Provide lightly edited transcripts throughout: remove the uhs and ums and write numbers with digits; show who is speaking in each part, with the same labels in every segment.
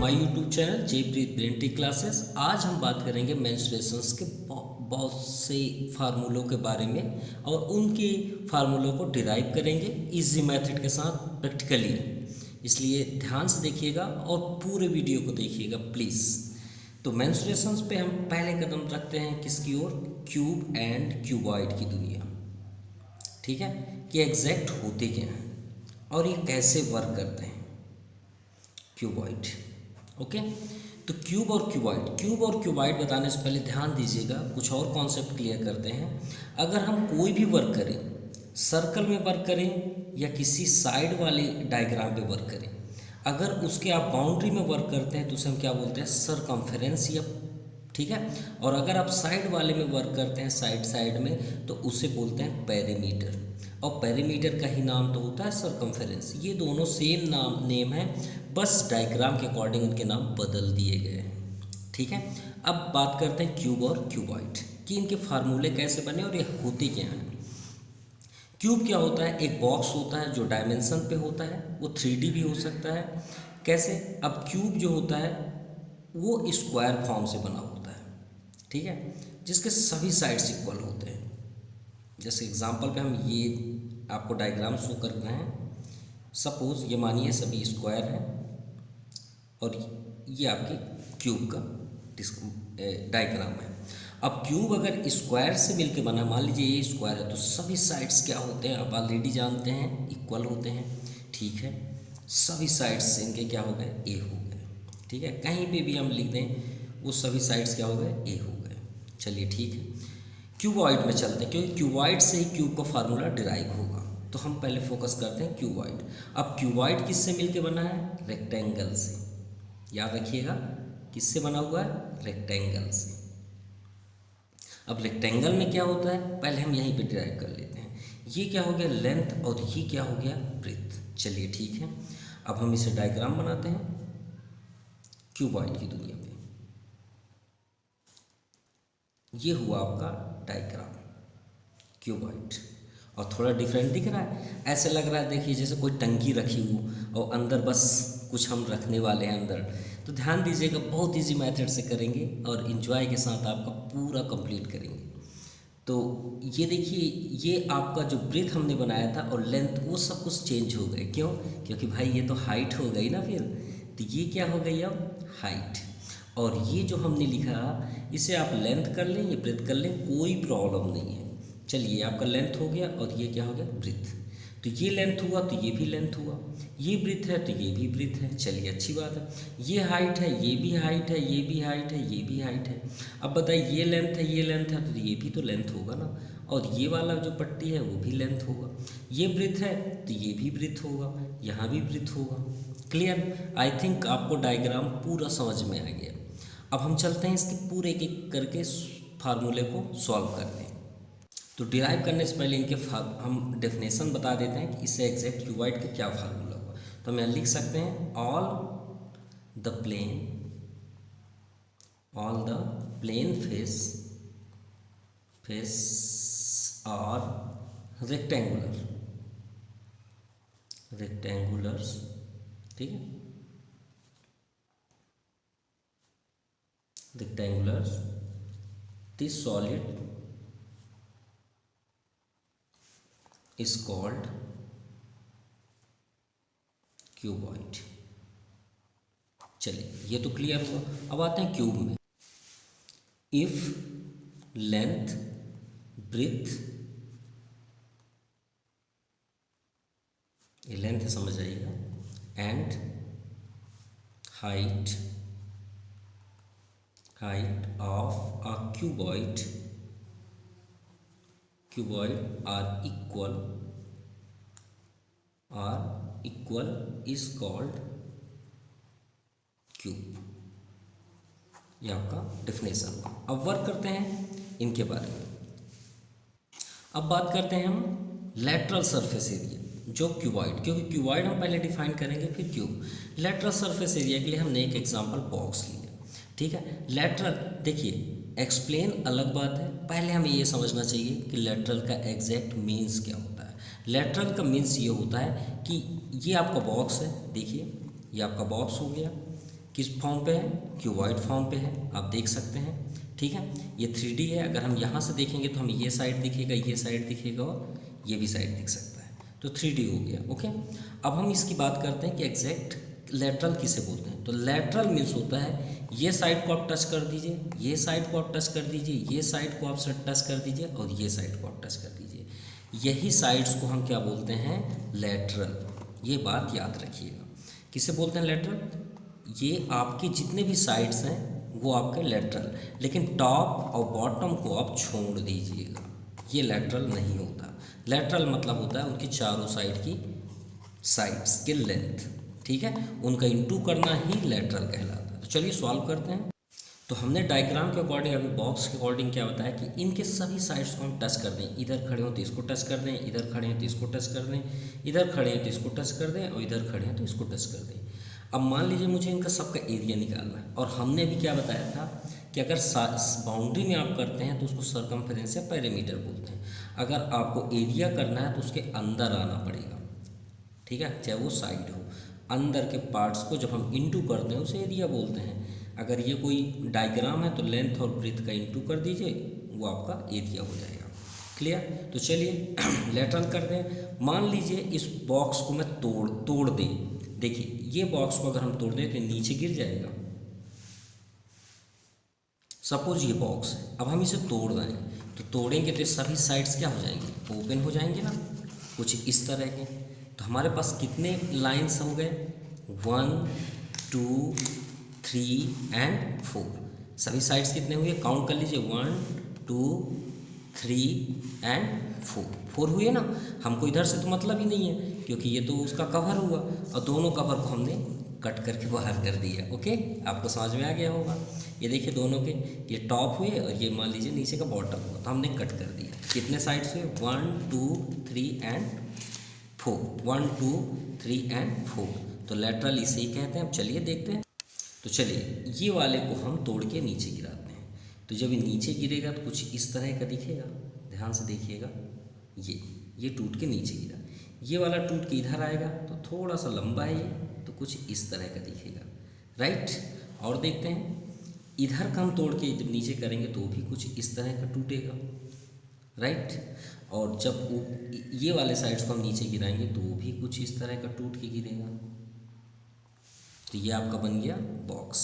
Speaker 1: My YouTube channel Jaypreet brain classes. आज हम बात करेंगे मेंस्ट्रुएशंस के बहुत से फार्मूलों के बारे में और उनके फार्मूलों को डिराइव करेंगे इजी मेथड के साथ प्रैक्टिकली। इसलिए ध्यान से देखिएगा और पूरे वीडियो को देखिएगा प्लीज़। तो मेंस्ट्रुएशंस पे हम पहले कदम रखते हैं किसकी ओर? क्यूब एंड क्यूबॉइड की दुनिया। ठीक है, कि एग्जैक्ट होते क्या हैं और ये कैसे वर्क करते हैं क्यूबॉइड। ओके, तो क्यूब और क्यूबॉइड बताने से पहले ध्यान दीजिएगा, कुछ और कॉन्सेप्ट क्लियर करते हैं। अगर हम कोई भी वर्क करें, सर्कल में वर्क करें या किसी साइड वाले डायग्राम पे वर्क करें, अगर उसके आप बाउंड्री में वर्क करते हैं तो उसे हम क्या बोलते हैं? सरकमफेरेंस। या ठीक है, और अगर आप साइड वाले में वर्क करते हैं, साइड में, तो उसे बोलते हैं पेरीमीटर। और पेरीमीटर का ही नाम तो होता है सरकमफेरेंस। ये दोनों सेम नेम है, बस डायग्राम के अकॉर्डिंग उनके नाम बदल दिए गए हैं। ठीक है, अब बात करते हैं क्यूब और क्यूबॉइड कि इनके फार्मूले कैसे बने और ये होते क्या हैं। क्यूब क्या होता है? एक बॉक्स होता है जो डायमेंशन पे होता है, वो 3D भी हो सकता है। कैसे? अब क्यूब जो होता है वो स्क्वायर फॉर्म से बना होता है, ठीक है, जिसके सभी साइड्स इक्वल होते हैं। जैसे एग्जांपल पे हम ये आपको डायग्राम शो कर रहे हैं। सपोज ये मानिए सभी स्क्वायर हैं और ये आपके क्यूब का डायग्राम है। अब क्यूब अगर स्क्वायर से मिलके बना, मान लीजिए ये स्क्वायर है, तो सभी साइड्स क्या होते हैं आप ऑलरेडी जानते हैं, इक्वल होते हैं। ठीक है, सभी साइड्स इनके क्या हो गए? ए हो गए। ठीक है, कहीं पे भी हम लिख दें वो सभी साइड्स क्या हो गए? ए हो गए। चलिए ठीक है, क्यूबॉइड में चलते हैं क्योंकि क्यूबॉइड से ही क्यूब का फार्मूला डिराइव होगा। तो हम पहले फोकस करते हैं क्यूबॉइड। अब क्यूबॉइड किससे मिलके बना है? रेक्टेंगल से। याद रखिएगा, किससे बना हुआ है? रेक्टेंगल से। अब रेक्टेंगल में क्या होता है पहले हम यहीं पे डिराइव कर लेते हैं। ये क्या हो गया? लेंथ, और ये क्या हो गया? ब्रेथ। चलिए ठीक है, अब हम इसे डायग्राम बनाते हैं क्यूबॉइड की दुनिया पे। ये हुआ आपका डायग्राम क्यूबॉइड, और थोड़ा डिफरेंट दिख रहा है। ऐसे लग रहा है, देखिए जैसे कोई टंकी रखी हो और अंदर बस कुछ हम रखने वाले हैं अंदर। तो ध्यान दीजिएगा, बहुत इजी मेथड से करेंगे और इन्जॉय के साथ आपका पूरा कंप्लीट करेंगे। तो ये देखिए, ये आपका जो ब्रेथ हमने बनाया था और लेंथ, वो सब कुछ चेंज हो गए। क्यों? क्योंकि भाई ये तो हाइट हो गई ना फिर। तो ये क्या हो गई अब? हाइट। और ये जो हमने लिखा इसे आप लेंथ कर लें, ये ब्रेथ कर लें, कोई प्रॉब्लम नहीं है। चलिए आपका लेंथ हो गया और ये क्या हो गया? ब्रेथ। तो ये लेंथ हुआ तो ये भी लेंथ हुआ, ये ब्रेथ है तो ये भी ब्रेथ है। चलिए अच्छी बात है। ये हाइट है, ये भी हाइट है, ये भी हाइट है, ये भी हाइट है। अब बताइए, ये लेंथ है, ये लेंथ है, तो ये भी तो लेंथ होगा ना। और ये वाला जो पट्टी है वो भी लेंथ होगा। ये ब्रेथ है तो ये भी ब्रेथ होगा, यहाँ भी ब्रेथ होगा। क्लियर? आई थिंक आपको डायग्राम पूरा समझ में आ गया। अब हम चलते हैं इसके पूरे एक एक करके फार्मूले को सॉल्व करते हैं। तो डिराइव करने से पहले इनके हम डेफिनेशन बता देते हैं कि इससे एग्जैक्ट क्यूबॉइड का क्या फार्मूला होगा। तो हम यहाँ लिख सकते हैं all the plane faces are rectangulars. ठीक है, rectangulars, this solid is called cuboid। चलिए ये तो क्लियर हुआ। अब आते हैं क्यूब में। इफ लेंथ, ब्रेथ, ये लेंथ है समझ आइएगा, and height of a cuboid are equal is called cube. ये आपका डेफिनेशन। अब वर्क करते हैं इनके बारे में। अब बात करते हैं हम लेटरल सरफेस एरिया जो क्यूबॉइड, क्योंकि क्यूबॉइड हम पहले डिफाइन करेंगे फिर क्यूब। लेटरल सरफेस एरिया के लिए हमने एक एग्जांपल बॉक्स लिया। ठीक है, लेटरल देखिए, एक्सप्लेन अलग बात है, पहले हमें ये समझना चाहिए कि लेटरल का एग्जैक्ट मीन्स क्या होता है। लेटरल का मीन्स ये होता है कि ये आपका बॉक्स है, देखिए ये आपका बॉक्स हो गया, किस फॉर्म पे है, क्यूबॉइड फॉर्म पे है, आप देख सकते हैं। ठीक है, ये 3D है। अगर हम यहाँ से देखेंगे तो हमें ये साइड दिखेगा, ये साइड दिखेगा और ये भी साइड दिख सकता है, तो 3D हो गया। ओके, अब हम इसकी बात करते हैं कि एग्जैक्ट लेटरल किसे बोलते हैं। तो लेटरल मीन्स होता है ये साइड को आप टच कर दीजिए, ये साइड को आप टच कर दीजिए, ये साइड को आप टच कर दीजिए और ये साइड को आप टच कर दीजिए, यही साइड्स को हम क्या बोलते हैं, लेटरल। ये बात याद रखिएगा, किसे बोलते हैं लेटरल। ये आपके जितने भी साइड्स हैं वो आपके लेटरल, लेकिन टॉप और बॉटम को आप छोड़ दीजिएगा, ये लेटरल नहीं होता। लेटरल मतलब होता है उनकी चारों साइड की साइड्स के लेंथ, ठीक है, उनका इंटू करना ही लेटरल कहलाता है। तो चलिए सॉल्व करते हैं। तो हमने डायग्राम के अकॉर्डिंग, अभी बॉक्स के अकॉर्डिंग क्या बताया कि इनके सभी साइड्स को हम टच कर दें। इधर खड़े हो तो इसको टच कर दें, इधर खड़े हैं तो इसको टच कर दें, इधर खड़े हैं तो इसको टच कर दें और इधर खड़े हैं तो इसको टच कर दें। अब मान लीजिए मुझे इनका सबका एरिया निकालना है, और हमने भी क्या बताया था कि अगर बाउंड्री में आप करते हैं तो उसको सर्कमफ्रेंस या पेरीमीटर बोलते हैं। अगर आपको एरिया करना है तो उसके अंदर आना पड़ेगा, ठीक है, चाहे वो साइड हो। अंदर के पार्ट्स को जब हम इंटू करते हैं उसे एरिया बोलते हैं। अगर ये कोई डायग्राम है तो लेंथ और ब्रेथ का इंटू कर दीजिए, वो आपका एरिया हो जाएगा। क्लियर। तो चलिए लेटरल कर दें। मान लीजिए इस बॉक्स को मैं तोड़ दें। देखिए ये बॉक्स को अगर हम तोड़ दें तो नीचे गिर जाएगा। सपोज ये बॉक्स है, अब हम इसे तोड़ रहे हैं, तो तोड़ेंगे तो सभी साइड्स क्या हो जाएंगे, ओपन हो जाएंगे ना, कुछ इस तरह के। तो हमारे पास कितने लाइंस हो गए, 1 2 3 एंड 4। सभी साइड्स कितने हुए, काउंट कर लीजिए, 1 2 3 एंड 4 हुए ना। हमको इधर से तो मतलब ही नहीं है क्योंकि ये तो उसका कवर हुआ, और दोनों कवर को हमने कट करके बाहर कर दिया। ओके, आपको समझ में आ गया होगा। ये देखिए दोनों के, ये टॉप हुए और ये मान लीजिए नीचे का बॉटम हुआ, तो हमने कट कर दिया। कितने साइड्स हुए, 1 2 3 एंड 4, 1 2 3 एंड 4। तो लेटरल इसे ही कहते हैं। अब चलिए देखते हैं। तो चलिए ये वाले को हम तोड़ के नीचे गिराते हैं। तो जब ये नीचे गिरेगा तो कुछ इस तरह का दिखेगा, ध्यान से देखिएगा। ये टूट के नीचे गिरा, ये वाला टूट के इधर आएगा तो थोड़ा सा लंबा है ये, तो कुछ इस तरह का दिखेगा, राइट। और देखते हैं, इधर का हम तोड़ के जब नीचे करेंगे तो भी कुछ इस तरह का टूटेगा, राइट। और जब ये वाले साइड्स को हम नीचे गिराएंगे तो वो भी कुछ इस तरह का टूट के गिरेगा। तो ये आपका बन गया बॉक्स।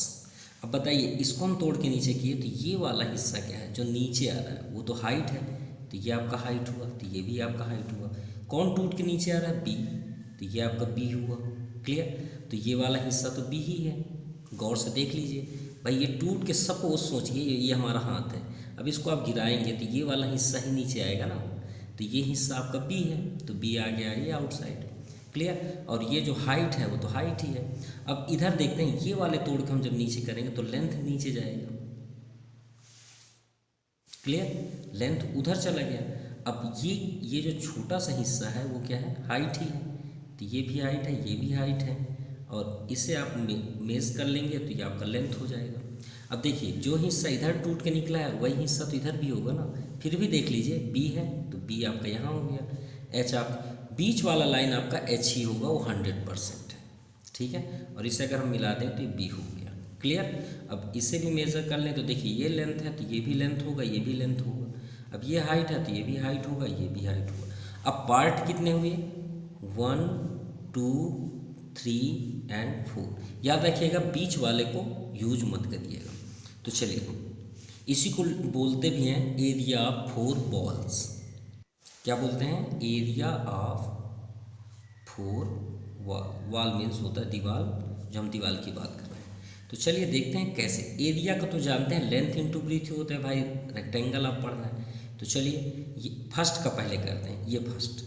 Speaker 1: अब बताइए इसको हम तोड़ के नीचे किए तो ये वाला हिस्सा क्या है जो नीचे आ रहा है, वो तो हाइट है, तो ये आपका हाइट हुआ, तो ये भी आपका हाइट हुआ। कौन टूट के नीचे आ रहा है, बी, तो ये आपका बी हुआ। क्लियर। तो ये वाला हिस्सा तो बी ही है, गौर से देख लीजिए भाई। ये टूट के, सपोज सोचिए ये हमारा हाथ है, अब इसको आप गिराएंगे तो ये वाला हिस्सा ही नीचे आएगा ना, तो ये हिस्सा आपका बी है, तो बी आ गया ये आउटसाइड। क्लियर। और ये जो हाइट है वो तो हाइट ही है। अब इधर देखते हैं, ये वाले तोड़ के हम जब नीचे करेंगे तो लेंथ नीचे जाएगा। क्लियर, लेंथ उधर चला गया। अब ये जो छोटा सा हिस्सा है वो क्या है, हाइट ही है, तो ये भी हाइट है, ये भी हाइट है, और इसे आप मेज कर लेंगे तो ये आपका लेंथ हो जाएगा। अब देखिए जो हिस्सा इधर टूट के निकला है वही हिस्सा तो इधर भी होगा ना, फिर भी देख लीजिए बी है तो बी आपका यहाँ हो गया। एच आप बीच वाला लाइन आपका एच ही होगा, वो 100% है, ठीक है। और इसे अगर हम मिला दें तो ये बी हो गया। क्लियर। अब इसे भी मेज़र कर लें तो देखिए ये लेंथ है तो ये भी लेंथ होगा, ये भी लेंथ होगा। अब ये हाइट है तो ये भी हाइट होगा, ये भी हाइट होगा। अब पार्ट कितने हुए, 1 2 3 एंड 4। याद रखिएगा बीच वाले को यूज मत करिएगा। तो चलिए इसी को बोलते भी हैं एरिया ऑफ 4 बॉल्स। क्या बोलते हैं, area of 4 wall. Wall means होता है दीवार, जो हम दीवार की बात कर रहे हैं। तो चलिए देखते हैं कैसे। एरिया का तो जानते हैं, लेंथ इंटू ब्रीथ होता है भाई, रेक्टेंगल आप पढ़ रहे हैं। तो चलिए ये फर्स्ट का पहले करते हैं, ये फर्स्ट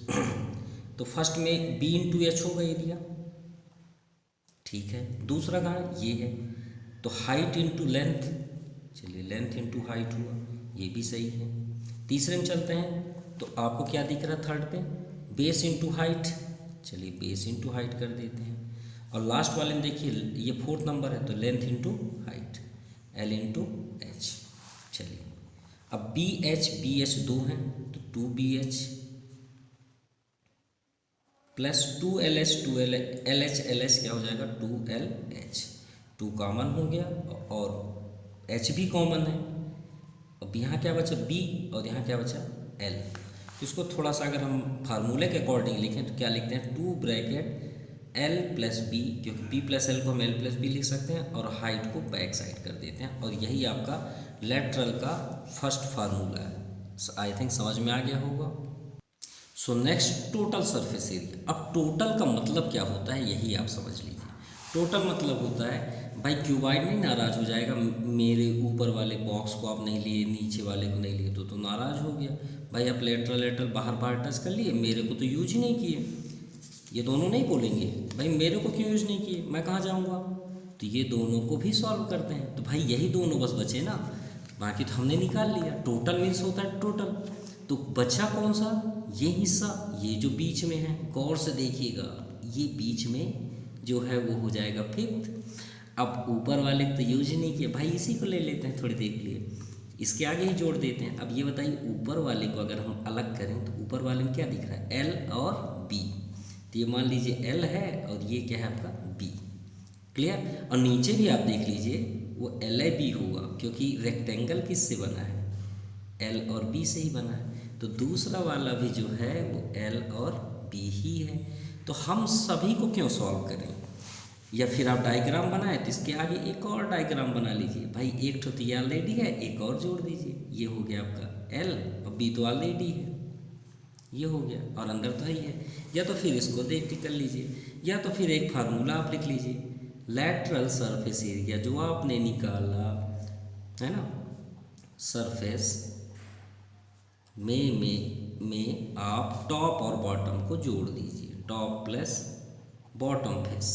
Speaker 1: तो फर्स्ट में बी इंटू एच होगा एरिया, ठीक है। दूसरा कहाँ, ये है, तो हाइट इंटू लेंथ, चलिए लेंथ इंटू हाइट हुआ, ये भी सही है। तीसरे में चलते हैं तो आपको क्या दिख रहा है थर्ड पे, बेस इंटू हाइट, चलिए बेस इंटू हाइट कर देते हैं। और लास्ट वाले में देखिए ये 4th नंबर है तो length into height, L into H. चलिए अब बी एच 2 हैं तो 2BH प्लस 2LH 2LH क्या हो जाएगा, 2LH। 2 कॉमन हो गया और h भी कॉमन है। अब यहाँ क्या बचा b और यहाँ क्या बचा l। तो इसको थोड़ा सा अगर हम फार्मूले के अकॉर्डिंग लिखें तो क्या लिखते हैं 2 ब्रैकेट l प्लस बी, क्योंकि p प्लस एल को हम l प्लस बी लिख सकते हैं और हाइट को बैक साइड कर देते हैं और यही आपका लेटरल का फर्स्ट फार्मूला है। आई थिंक समझ में आ गया होगा। So next total surface area. अब टोटल का मतलब क्या होता है यही आप समझ लीजिए। टोटल मतलब होता है भाई क्यूबॉइड नहीं नाराज़ हो जाएगा, मेरे ऊपर वाले बॉक्स को आप नहीं लिए, नीचे वाले को नहीं लिए तो नाराज़ हो गया। भाई आप लेटरल बाहर टच कर लिए, मेरे को तो यूज ही नहीं किए। ये दोनों नहीं बोलेंगे भाई मेरे को क्यों यूज नहीं किए, मैं कहाँ जाऊँगा। तो ये दोनों को भी सॉल्व करते हैं। तो भाई यही दोनों बस बचे ना, बाकी तो हमने निकाल लिया। टोटल मीन्स होता है टोटल। तो बचा कौन सा, ये हिस्सा, ये जो बीच में है, गौर से देखिएगा, ये बीच में जो है वो हो जाएगा फिफ्थ। अब ऊपर वाले तो यूज नहीं किया, भाई इसी को ले लेते हैं थोड़ी देर के लिए, इसके आगे ही जोड़ देते हैं। अब ये बताइए ऊपर वाले को अगर हम अलग करें तो ऊपर वाले में क्या दिख रहा है, एल और बी। तो ये मान लीजिए एल है और ये क्या है आपका बी। क्लियर। और नीचे भी आप देख लीजिए वो एल ए बी होगा, क्योंकि रेक्टेंगल किससे बना है, एल और बी से ही बना है। तो दूसरा वाला भी जो है वो एल और बी ही है। तो हम सभी को क्यों सॉल्व करें, या फिर आप डायग्राम बनाए तो इसके आगे एक और डायग्राम बना लीजिए। भाई एक तो ये ऑलरेडी है, एक और जोड़ दीजिए, ये हो गया आपका एल और बी तो ऑलरेडी है, ये हो गया और अंदर तो ही है। या तो फिर इसको देख के कर लीजिए, या तो फिर एक फार्मूला आप लिख लीजिए, लैटरल सरफेस एरिया जो आपने निकाला है ना, सरफेस में आप टॉप और बॉटम को जोड़ दीजिए, top plus bottom face,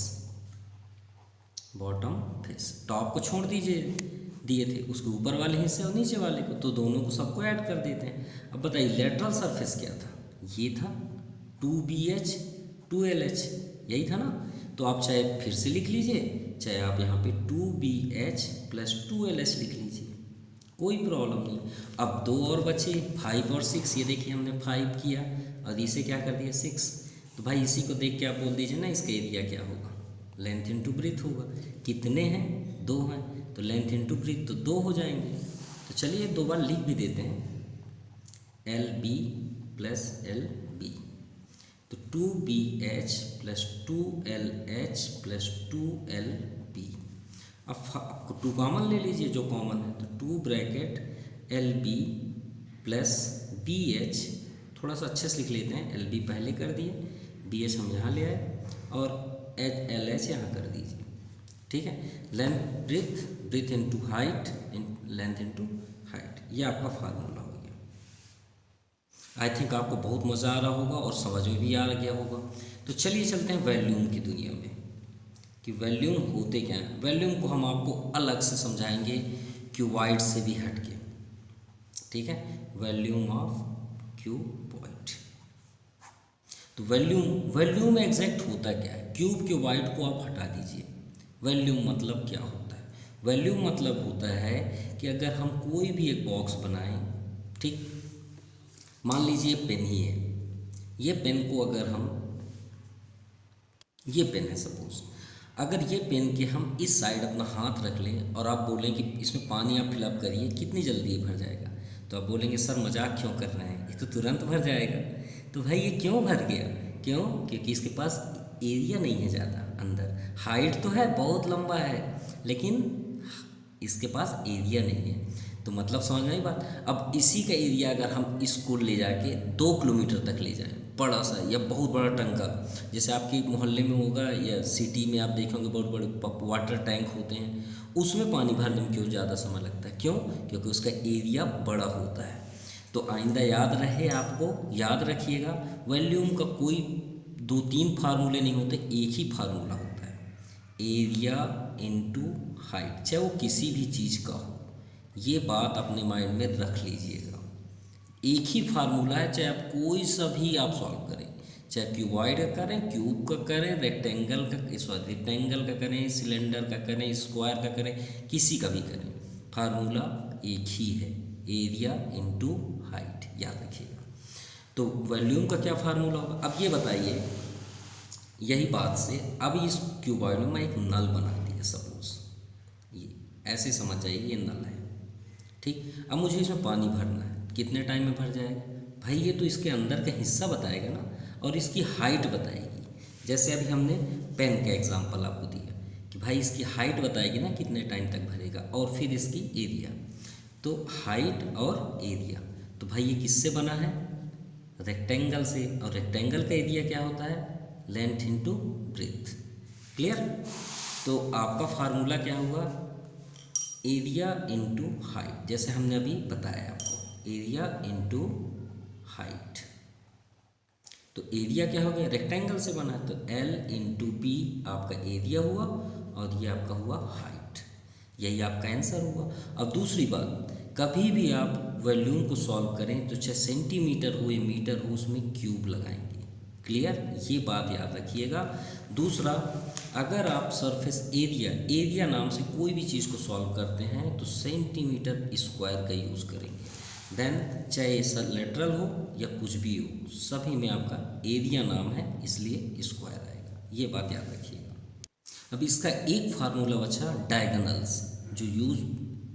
Speaker 1: bottom face. Top को छोड़ दीजिए, दिए थे उसके ऊपर वाले हिस्से और नीचे वाले को, तो दोनों को सबको ऐड कर देते हैं। अब बताइए लेटरल सरफेस क्या था, ये था 2BH 2LH, यही था ना। तो आप चाहे फिर से लिख लीजिए, चाहे आप यहाँ पे 2BH प्लस 2LH लिख लीजिए, कोई प्रॉब्लम नहीं। अब 2 और बचे 5 और 6। ये देखिए हमने 5 किया और इसे क्या कर दिया 6। तो भाई इसी को देख के आप बोल दीजिए ना इसका एरिया क्या होगा, लेंथ इंटू ब्रीथ होगा। कितने हैं, 2 हैं, तो लेंथ इंटू ब्रीथ तो 2 हो जाएंगे। तो चलिए 2 बार लिख भी देते हैं, LB प्लस LB, तो 2BH plus 2LH plus 2LB। अब आपको 2 कॉमन ले लीजिए जो कॉमन है, तो 2 ब्रैकेट LB प्लस BH, थोड़ा सा अच्छे से लिख लेते हैं, LB पहले कर दिए, BH हम यहाँ ले आए और LH यहाँ कर दीजिए। ठीक है, length breadth, breadth into height, length into height, ये आपका फार्मूला हो गया। आई थिंक आपको बहुत मज़ा आ रहा होगा और समझ में भी आ गया होगा। तो चलिए चलते हैं वॉल्यूम की दुनिया में कि वॉल्यूम होते क्या हैं। वॉल्यूम को हम आपको अलग से समझाएंगे, क्यूबॉइड से भी हटके। ठीक है, वॉल्यूम ऑफ क्यूबॉइड। तो वॉल्यूम एग्जैक्ट होता क्या है, क्यूबॉइड को आप हटा दीजिए। वॉल्यूम मतलब क्या होता है, वॉल्यूम मतलब होता है कि अगर हम कोई भी एक बॉक्स बनाएं, ठीक, मान लीजिए पेन ही है, ये पेन को अगर हम, ये पेन है सपोज, अगर ये पेन के हम इस साइड अपना हाथ रख लें और आप बोलें कि इसमें पानी आप फिलअप करिए, कितनी जल्दी ये भर जाएगा, तो आप बोलेंगे सर मजाक क्यों कर रहे हैं, ये तो तुरंत भर जाएगा। तो भाई ये क्यों भर गया, क्यों, क्योंकि इसके पास एरिया नहीं है ज़्यादा अंदर, हाइट तो है बहुत लंबा है लेकिन इसके पास एरिया नहीं है। तो मतलब समझ में आई बात। अब इसी का एरिया अगर हम इसको ले जाके 2 किलोमीटर तक ले जाएं, बड़ा सा या बहुत बड़ा टंका, जैसे आपके मोहल्ले में होगा या सिटी में आप देखेंगे बहुत बड़े वाटर टैंक होते हैं, उसमें पानी भरने में क्यों ज़्यादा समय लगता है, क्यों, क्योंकि उसका एरिया बड़ा होता है। तो आइंदा याद रहे, आपको याद रखिएगा, वॉल्यूम का कोई 2-3 फार्मूले नहीं होते, एक ही फार्मूला होता है, एरिया इनटू हाइट, चाहे वो किसी भी चीज़ का हो। ये बात अपने माइंड में रख लीजिएगा, एक ही फार्मूला है, चाहे आप कोई सा भी आप सॉल्व करें, चाहे क्यूबॉइड का करें, क्यूब का करें, रेक्टेंगल का करें, सिलेंडर का करें, स्क्वायर का करें, किसी का भी करें, फार्मूला एक ही है, एरिया इनटू हाइट, याद रखिएगा। तो वॉल्यूम का क्या फार्मूला होगा। अब ये बताइए, यही बात से अब इस क्यूबॉइड में मैं एक नल बना दिया सपोज, ऐसे समझ जाइए ये नल है। ठीक, अब मुझे इसमें पानी भरना है, कितने टाइम में भर जाएगा भाई? ये तो इसके अंदर का हिस्सा बताएगा ना, और इसकी हाइट बताएगी। जैसे अभी हमने पेन का एग्जांपल आपको दिया कि भाई इसकी हाइट बताएगी ना कितने टाइम तक भरेगा, और फिर इसकी एरिया। तो हाइट और एरिया, तो भाई ये किससे बना है? रेक्टेंगल से, और रेक्टेंगल का एरिया क्या होता है? Length into breadth. क्लियर? तो आपका फार्मूला क्या हुआ? एरिया इंटू हाइट, जैसे हमने अभी बताया आपको, एरिया इंटू हाइट। तो एरिया क्या हो गया? रेक्टेंगल से बना, तो L इंटू पी आपका एरिया हुआ, और ये आपका हुआ हाइट। यही आपका आंसर हुआ। अब दूसरी बात, कभी भी आप वॉल्यूम को सॉल्व करें तो चाहे सेंटीमीटर हो या मीटर हो, उसमें क्यूब लगाएंगे। क्लियर? ये बात याद रखिएगा। दूसरा, अगर आप सरफेस एरिया नाम से कोई भी चीज़ को सॉल्व करते हैं तो सेंटीमीटर स्क्वायर का यूज़ करेंगे। देन चाहे ये लेटरल हो या कुछ भी हो, सभी में आपका एरिया नाम है, इसलिए स्क्वायर आएगा। ये बात याद रखिएगा। अब इसका एक फार्मूला बचा, डायगोनल्स, जो यूज़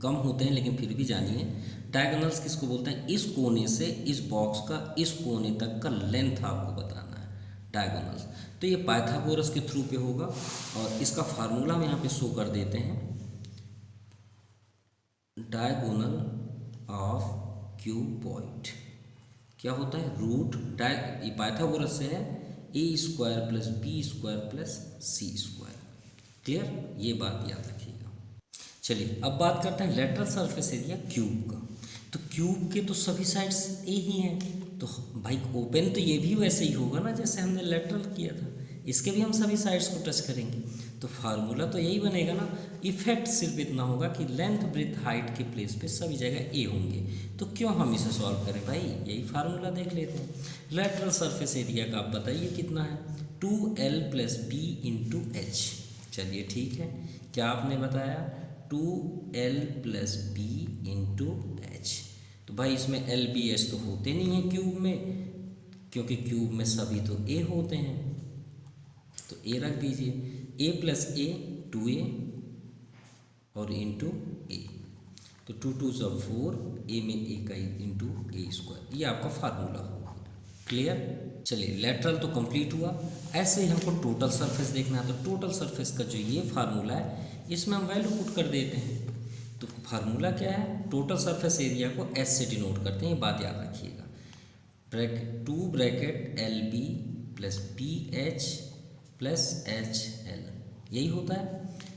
Speaker 1: कम होते हैं लेकिन फिर भी जानिए। डायगोनल्स किसको बोलते हैं? इस कोने से इस बॉक्स का इस कोने तक का लेंथ आपको बताना है, डायगोनल्स। तो ये पाइथागोरस के थ्रू पे होगा, और इसका फार्मूला हम यहाँ पे शो कर देते हैं। डायगोनल ऑफ क्यूबॉइड क्या होता है? रूट ये पाइथागोरस से है, A square plus B square plus C square. Clear? ये बात याद रखिएगा। चलिए अब बात करते हैं लेटरल सरफेस एरिया क्यूब का। तो क्यूब के तो सभी साइड्स ए ही हैं, तो भाई ओपन तो ये भी वैसे ही होगा ना जैसे हमने लेटरल किया था, इसके भी हम सभी साइड्स को टच करेंगे। तो फार्मूला तो यही बनेगा ना। इफेक्ट सिर्फ इतना होगा कि लेंथ ब्रेथ हाइट के प्लेस पे सभी जगह ए होंगे। तो क्यों हम इसे सॉल्व करें भाई? यही फार्मूला देख लेते हैं। लेटरल सरफेस एरिया का आप बताइए कितना है? 2L plus B into H. चलिए ठीक है, क्या आपने बताया? 2L plus B into H. तो भाई इसमें एल बी एच तो होते नहीं हैं क्यूब में, क्योंकि क्यूब में सभी तो ए होते हैं। तो ए रख दीजिए, ए प्लस ए 2a और इंटू ए, तो 2 2 ज़ा 4, ए में ए का इंटू ए स्क्वायर। ये आपका फार्मूला होगा। क्लियर? चलिए लेटरल तो कंप्लीट हुआ। ऐसे ही हमको टोटल सरफेस देखना है, तो टोटल सरफेस का जो ये फार्मूला है इसमें हम वैल्यू पुट कर देते हैं। तो फार्मूला क्या है? टोटल सरफेस एरिया को एस से डिनोट करते हैं, ये बात याद रखिएगा। 2 bracket L B plus B H plus H L, यही होता है।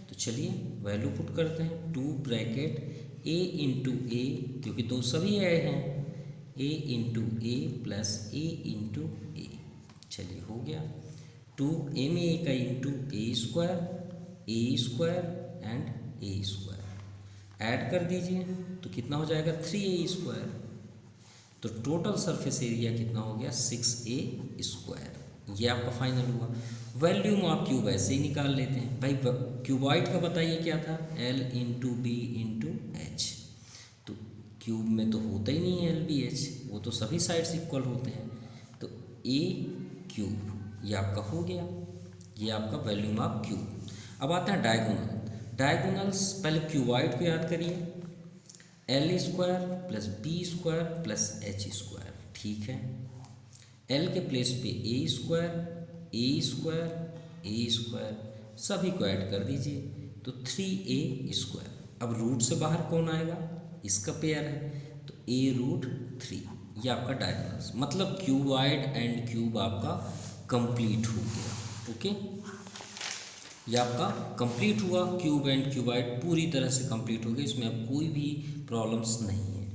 Speaker 1: तो चलिए वैल्यू पुट करते हैं। 2 ब्रैकेट ए इंटू ए, क्योंकि दो सभी ए हैं, ए इंटू ए प्लस ए इंटू ए। चलिए हो गया। 2 ए में ए का into A square and A square add कर दीजिए, तो कितना हो जाएगा? 3a square. तो टोटल सरफेस एरिया कितना हो गया? 6a square. ये आपका फाइनल हुआ। वैल्यूम आप क्यूब ऐसे ही निकाल लेते हैं भाई। क्यूबॉइड का बताइए क्या था? L into B into H. तो क्यूब में तो होता ही नहीं है एल बी एच, वो तो सभी साइड्स इक्वल होते हैं। तो a क्यूब ये आपका हो गया, ये आपका वैल्यूम ऑफ क्यूब। अब आता है डायगोनल। डायगोनल्स पहले क्यूबॉइड को याद करिए, L square plus B square plus H square. ठीक है, एल के प्लेस पे ए स्क्वायर सभी को ऐड कर दीजिए, तो 3a स्क्वायर। अब रूट से बाहर कौन आएगा? इसका पेयर है, तो a रूट 3। ये आपका डायगोनल्स, मतलब क्यूबॉइड एंड क्यूब आपका कंप्लीट हो गया। ओके, ये आपका कंप्लीट हुआ। क्यूब एंड क्यूबॉइड पूरी तरह से कंप्लीट हो गया, इसमें अब कोई भी प्रॉब्लम्स नहीं है।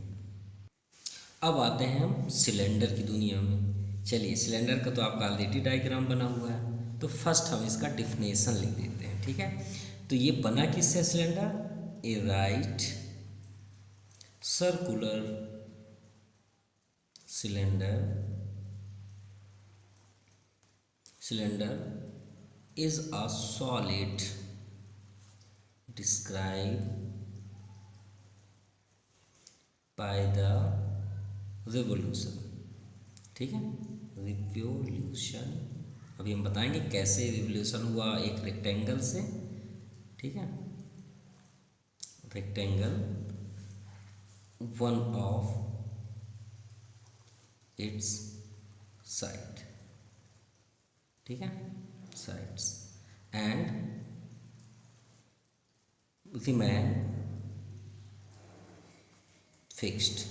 Speaker 1: अब आते हैं हम सिलेंडर की दुनिया में। चलिए सिलेंडर का तो आपका ऑलरेडी डायग्राम बना हुआ है, तो फर्स्ट हम इसका डिफिनेशन लिख देते हैं। ठीक है, तो ये बना किससे cylinder? A right circular cylinder is a solid described by the revolution। ठीक है, रिवोल्यूशन। अभी हम बताएंगे कैसे रिवोल्यूशन हुआ एक रेक्टेंगल से। ठीक है, rectangle one of its side, ठीक है, sides, and the man fixed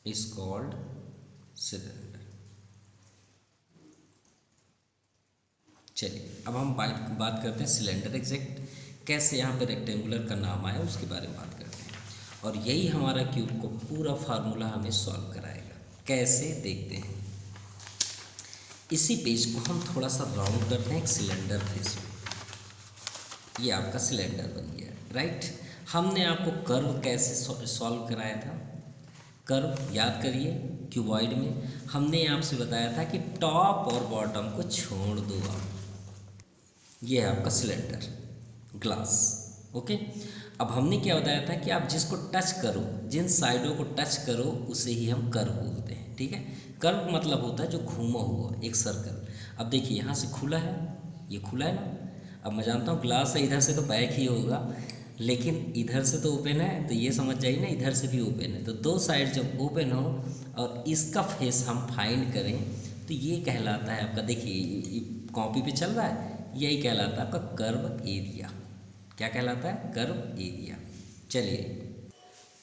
Speaker 1: is called cylinder। चलिए अब हम बात करते हैं सिलेंडर एग्जैक्ट कैसे यहाँ पे रेक्टेंगुलर का नाम आया उसके बारे में बात करते हैं। और यही हमारा क्यूब को पूरा फार्मूला हमें सॉल्व कराएगा। कैसे देखते हैं। इसी पेज को हम थोड़ा सा राउंड करते हैं एक सिलेंडर फेस में। ये आपका सिलेंडर बन गया, राइट। हमने आपको कर्व कैसे सॉल्व कराया था। कर्व याद करिए, क्यूबॉइड में हमने आपसे बताया था कि टॉप और बॉटम को छोड़ दो आप। ये है आपका सिलेंडर ग्लास, ओके। अब हमने क्या बताया था कि आप जिसको टच करो, जिन साइडों को टच करो उसे ही हम कर्व बोलते हैं, ठीक है। कर्व मतलब होता है जो घूमा हुआ एक सर्कल। अब देखिए यहाँ से खुला है, ये खुला है ना। अब मैं जानता हूँ ग्लास है, इधर से तो पैक ही होगा, लेकिन इधर से तो ओपन है, तो ये समझ जाइए ना इधर से भी ओपन है। तो दो साइड जब ओपन हो और इसका फेस हम फाइंड करें तो ये कहलाता है आपका, देखिए कॉपी पे चल रहा है, यही कहलाता है आपका कर्व एरिया। क्या कहलाता है? Curve area. चलिए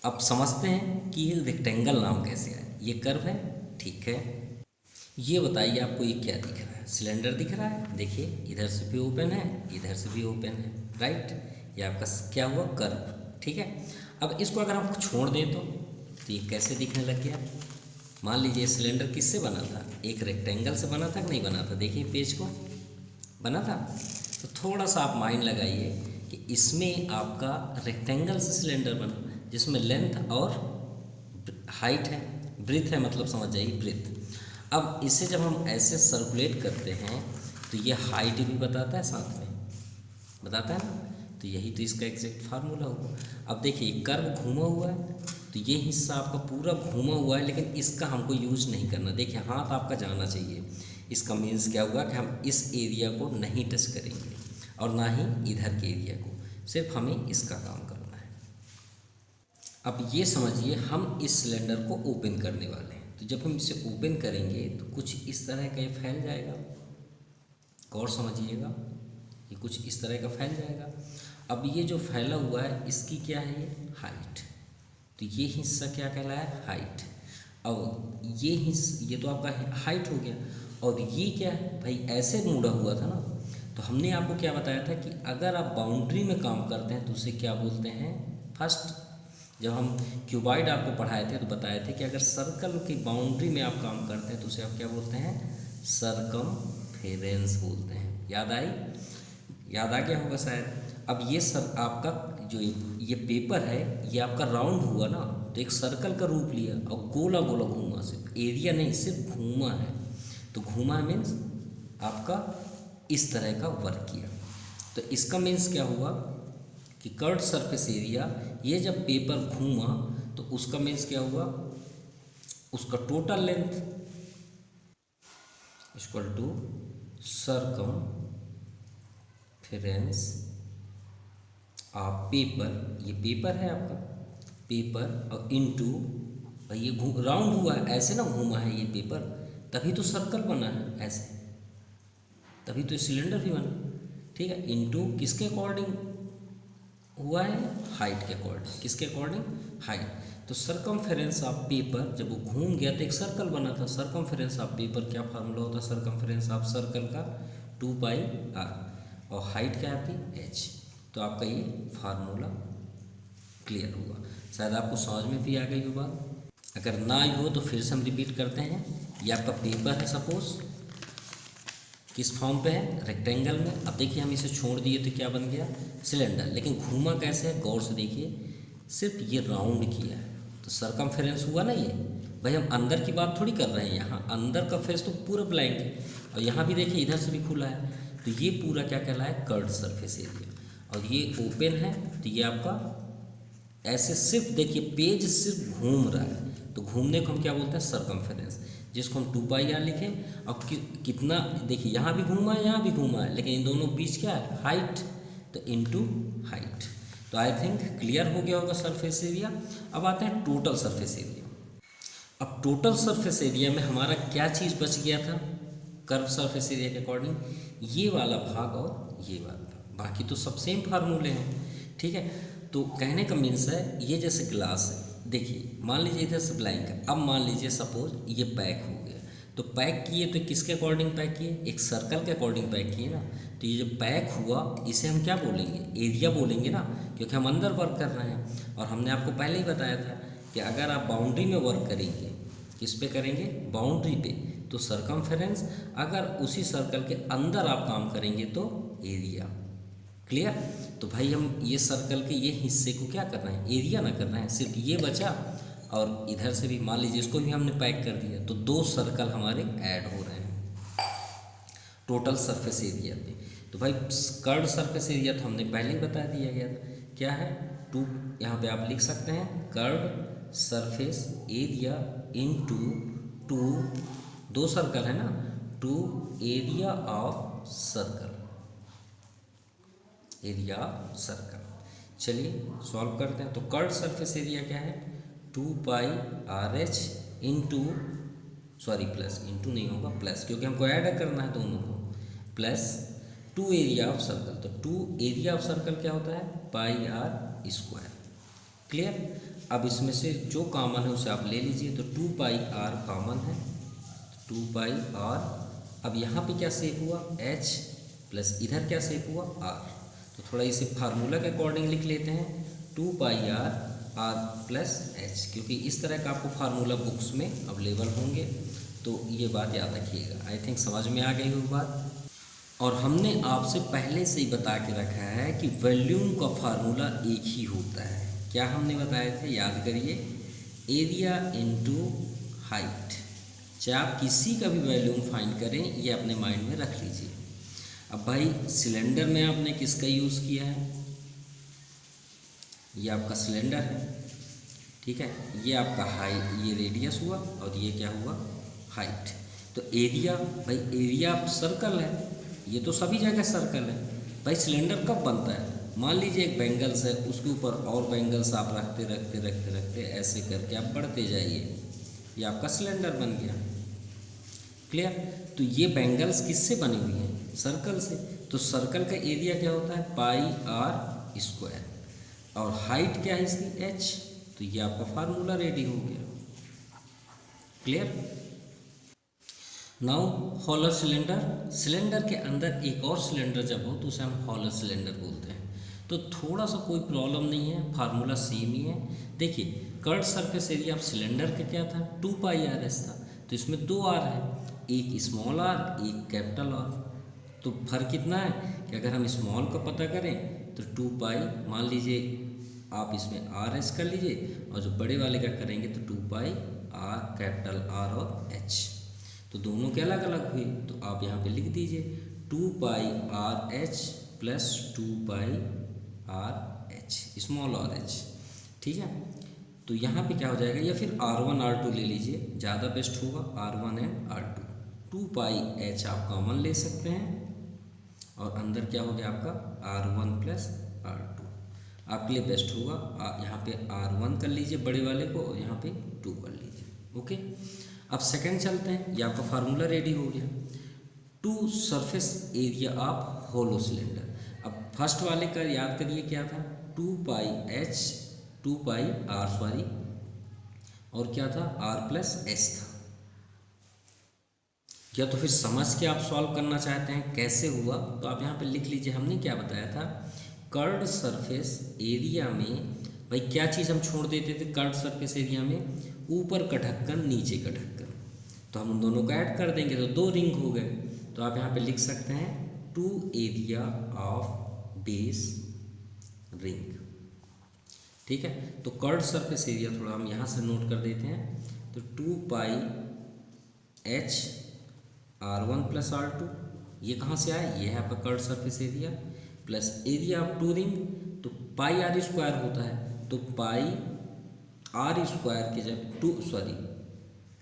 Speaker 1: अब समझते हैं कि ये रेक्टेंगल नाम कैसे आया। ये कर्व है, ठीक है। ये बताइए आपको ये क्या दिख रहा है? सिलेंडर दिख रहा है, देखिए इधर से भी ओपन है, इधर से भी ओपन है, राइट। ये आपका क्या हुआ? कर्व, ठीक है। अब इसको अगर हम छोड़ दें तो ये कैसे दिखने लग गया? मान लीजिए सिलेंडर किससे बना था? एक रेक्टेंगल से बना था कि नहीं बना था? देखिए पेज को बना था। तो थोड़ा सा आप माइंड लगाइए कि इसमें आपका रेक्टेंगल से सिलेंडर बना जिसमें लेंथ और हाइट है, ब्रीथ है, मतलब समझ जाइए ब्रीथ। अब इसे जब हम ऐसे सर्कुलेट करते हैं तो ये हाइट भी बताता है, साथ में बताता है ना। तो यही तो इसका एग्जैक्ट फार्मूला हुआ। अब देखिए कर्व घूमा हुआ है, तो ये हिस्सा आपका पूरा घूमा हुआ है, लेकिन इसका हमको यूज नहीं करना। देखिए हाथ आपका जाना चाहिए। इसका मीन्स क्या हुआ कि हम इस एरिया को नहीं टच करेंगे और ना ही इधर के एरिया को, सिर्फ हमें इसका काम करना है। अब ये समझिए हम इस सिलेंडर को ओपन करने वाले हैं, तो जब हम इसे ओपन करेंगे तो कुछ इस तरह का ये फैल जाएगा। गौर समझिएगा, ये कुछ इस तरह का फैल जाएगा। अब ये जो फैला हुआ है इसकी क्या है? ये हाइट। तो ये हिस्सा क्या कहलाया? हाइट। और ये हिस्सा, ये तो आपका हाइट हो गया। और ये क्या है भाई? ऐसे मुड़ा हुआ था ना, तो हमने आपको क्या बताया था कि अगर आप बाउंड्री में काम करते हैं तो उसे क्या बोलते हैं? फर्स्ट जब हम क्यूबॉइड आपको पढ़ाए थे तो बताए थे कि अगर सर्कल की बाउंड्री में आप काम करते हैं तो उसे आप क्या बोलते हैं? सर्कमफेरेंस बोलते हैं। याद आई? याद आ गया होगा शायद। अब ये सब आपका जो ये पेपर है ये आपका राउंड हुआ ना, तो एक सर्कल का रूप लिया और गोला गोला घूमा, सिर्फ एरिया नहीं, सिर्फ घूमा है। तो घूमा मीन्स आपका इस तरह का वर्क किया। तो इसका मीन्स क्या हुआ कि कर्व्ड सरफेस एरिया, ये जब पेपर घूमा तो उसका मीन्स क्या हुआ? उसका total length equal to circumference of paper. ये पेपर है आपका, पेपर और इनटू, ये राउंड हुआ है ऐसे ना, घूमा है ये पेपर, तभी तो सर्कल बना है ऐसे, तभी तो सिलेंडर भी बना, ठीक है। इनटू किसके अकॉर्डिंग हुआ है? हाइट के अकॉर्डिंग। किसके अकॉर्डिंग? हाइट। तो सर्कमफेरेंस ऑफ पेपर जब वो घूम गया तो एक सर्कल बना था। सर्कमफेरेंस ऑफ पेपर क्या फार्मूला होता है? सर्कमफेरेंस ऑफ सर्कल का 2πr, और हाइट क्या आती? h। तो आपका ये फार्मूला क्लियर हुआ। शायद आपको समझ में भी आ गई हो बात। अगर ना आई हो तो फिर से हम रिपीट करते हैं। ये आपका पेपर है, सपोज किस फॉर्म पे है? रेक्टेंगल में। अब देखिए हम इसे छोड़ दिए तो क्या बन गया? सिलेंडर। लेकिन घूमा कैसे है? गौर से देखिए, सिर्फ ये राउंड किया है तो सर्कमफेरेंस हुआ ना। ये भाई हम अंदर की बात थोड़ी कर रहे हैं, यहाँ अंदर का फेस तो पूरा ब्लैंक है, और यहाँ भी देखिए इधर से भी खुला है। तो ये पूरा क्या कहलाया? Curved surface area. और ये ओपन है तो ये आपका ऐसे सिर्फ देखिए पेज सिर्फ घूम रहा है, तो घूमने को हम क्या बोलते हैं? सर्कमफेरेंस, जिसको हम 2πr लिखें। और कितना देखिए यहाँ भी घूमा है, यहाँ भी घूमा है, लेकिन इन दोनों बीच क्या है? हाइट। तो इनटू हाइट। तो आई थिंक क्लियर हो गया होगा सरफेस एरिया। अब आते हैं टोटल सरफेस एरिया। अब टोटल सरफेस एरिया में हमारा क्या चीज़ बच गया था कर्व सरफेस एरिया के अकॉर्डिंग, ये वाला भाग और ये वाला भाग, बाकी तो सब सेम फार्मूले हैं। ठीक है, तो कहने का मीन्स है ये जैसे ग्लास है, देखिए मान लीजिए इधर से ब्लैंक है, अब मान लीजिए सपोज ये पैक हो गया, तो पैक किए तो किसके अकॉर्डिंग पैक किए, एक सर्कल के अकॉर्डिंग पैक किए ना। तो ये जो पैक हुआ इसे हम क्या बोलेंगे, एरिया बोलेंगे ना, क्योंकि हम अंदर वर्क कर रहे हैं। और हमने आपको पहले ही बताया था कि अगर आप बाउंड्री में वर्क करेंगे, किस पे करेंगे, बाउंड्री पे, तो सरकमफेरेंस, अगर उसी सर्कल के अंदर आप काम करेंगे तो एरिया। क्लियर। तो भाई हम ये सर्कल के ये हिस्से को क्या कर रहे हैं, एरिया ना कर रहे हैं, सिर्फ ये बचा। और इधर से भी मान लीजिए इसको भी हमने पैक कर दिया, तो 2 सर्कल हमारे ऐड हो रहे हैं टोटल सरफेस एरिया पे। तो भाई कर्व्ड सरफेस एरिया तो हमने पहले ही बता दिया गया था, क्या है, 2, यहाँ पे आप लिख सकते हैं curved surface area into 2 circle है ना, 2 area of circle, area of circle. चलिए सॉल्व करते हैं। तो कर्व्ड सरफेस एरिया क्या है, 2 pi R H into, sorry plus, into नहीं होगा प्लस, क्योंकि हमको ऐड करना है दोनों को, प्लस 2 एरिया ऑफ सर्कल। तो 2 एरिया ऑफ सर्कल क्या होता है, पाई आर स्क्वायर। क्लियर। अब इसमें से जो कॉमन है उसे आप ले लीजिए, तो 2 पाई आर कॉमन है, 2 पाई आर। अब यहाँ पे क्या सेव हुआ, एच, प्लस इधर क्या सेव हुआ, आर। तो थोड़ा इसे फार्मूला के अकॉर्डिंग लिख लेते हैं, 2 pi are, are plus H, क्योंकि इस तरह का आपको फार्मूला बुक्स में अवेलेबल होंगे, तो ये बात याद रखिएगा। आई थिंक समझ में आ गई वो बात। और हमने आपसे पहले से ही बता के रखा है कि वॉल्यूम का फार्मूला एक ही होता है। क्या हमने बताया था, याद करिए, एरिया इनटू हाइट। चाहे आप किसी का भी वॉल्यूम फाइंड करें, ये अपने माइंड में रख लीजिए। अब भाई सिलेंडर में आपने किसका यूज़ किया है, ये आपका सिलेंडर है, ठीक है, ये आपका हाइट, ये रेडियस हुआ, और ये क्या हुआ, हाइट। तो एरिया, भाई एरिया सर्कल है, ये तो सभी जगह सर्कल है। भाई सिलेंडर कब बनता है, मान लीजिए एक बैंगल्स है, उसके ऊपर और बैंगल्स आप रखते रखते रखते रखते ऐसे करके आप बढ़ते जाइए, ये आपका सिलेंडर बन गया। क्लियर। तो ये बैंगल्स किससे बनी हुई हैं, सर्कल से। तो सर्कल का एरिया क्या होता है, पाई आर स्क्वायर, और हाइट क्या है इसकी, एच। तो ये आपका फार्मूला रेडी हो गया। क्लियर। नाउ हॉलर सिलेंडर, सिलेंडर के अंदर एक और सिलेंडर जब हो तो उसे हम हॉलर सिलेंडर बोलते हैं। तो थोड़ा सा कोई प्रॉब्लम नहीं है, फार्मूला सेम ही है। देखिए curved surface area of cylinder का क्या था, 2 पाई आर एस था, तो इसमें 2 आर है, एक स्मॉल आर, एक कैपिटल आर। तो फर्क कितना है कि अगर हम स्मॉल का पता करें तो 2 पाई, मान लीजिए आप इसमें आर एस कर लीजिए, और जो बड़े वाले का करेंगे तो 2 पाई आर, कैपिटल आर और एच। तो दोनों के अलग अलग हुए, तो आप यहाँ पे लिख दीजिए 2 pi R H plus 2 pi R H, small R H. ठीक है, तो यहाँ पे क्या हो जाएगा, या फिर R1 R2 ले लीजिए, ज़्यादा बेस्ट होगा, R1 and R2। 2 pi H आप कॉमन ले सकते हैं, और अंदर क्या हो गया आपका R1 प्लस R2, आपके लिए बेस्ट होगा। यहाँ पे R1 कर लीजिए बड़े वाले को, और यहाँ पे 2 कर लीजिए। ओके, अब सेकंड चलते हैं, ये आपका फार्मूला रेडी हो गया, 2 surface area of hollow cylinder. अब फर्स्ट वाले का याद करिए क्या था, 2 pi H, 2 pi R sorry, और क्या था, आर प्लस एस था। क्या तो फिर समझ के आप सॉल्व करना चाहते हैं कैसे हुआ, तो आप यहाँ पे लिख लीजिए, हमने क्या बताया था, कर्व्ड सरफेस एरिया में भाई क्या चीज़ हम छोड़ देते थे कर्व्ड सरफेस एरिया में, ऊपर का ढक्कन नीचे का ढक्कन, तो हम उन दोनों को ऐड कर देंगे तो 2 रिंग हो गए। तो आप यहाँ पे लिख सकते हैं 2 एरिया ऑफ बेस रिंग। ठीक है, तो कर्व्ड सरफेस एरिया थोड़ा हम यहाँ से नोट कर देते हैं, तो 2 pi H R1 plus R2, ये कहाँ से आया, ये है आपका curved surface area, plus area of 2 ring, तो पाई आर स्क्वायर होता है, तो पाई आर स्क्वायर के जब 2, सॉरी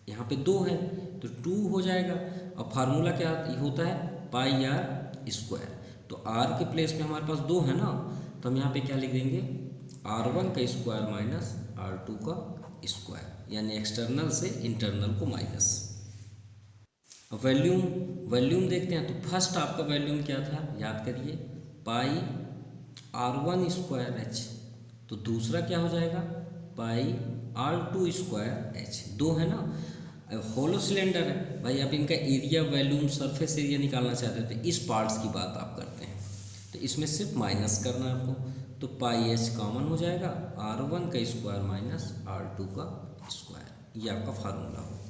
Speaker 1: यहाँ पे 2 है तो 2 हो जाएगा, और फार्मूला क्या होता है, पाई आर स्क्वायर। तो r के प्लेस में हमारे पास 2 है ना, तो हम यहाँ पे क्या लिख देंगे, r1 का स्क्वायर माइनस r2 का स्क्वायर, यानी एक्सटर्नल से इंटरनल को माइनस। अब वॉल्यूम देखते हैं। तो फर्स्ट आपका वॉल्यूम क्या था, याद करिए, पाई r1 स्क्वायर h। तो दूसरा क्या हो जाएगा, पाई r2 स्क्वायर h। 2 है ना, होलो सिलेंडर है भाई, आप इनका एरिया, वॉल्यूम, सरफेस एरिया निकालना चाहते हो तो इस पार्ट्स की बात आप करते हैं, तो इसमें सिर्फ माइनस करना है आपको। तो पाई h कॉमन हो जाएगा, r1 का स्क्वायर माइनस r2 का स्क्वायर, ये आपका फार्मूला हो गया।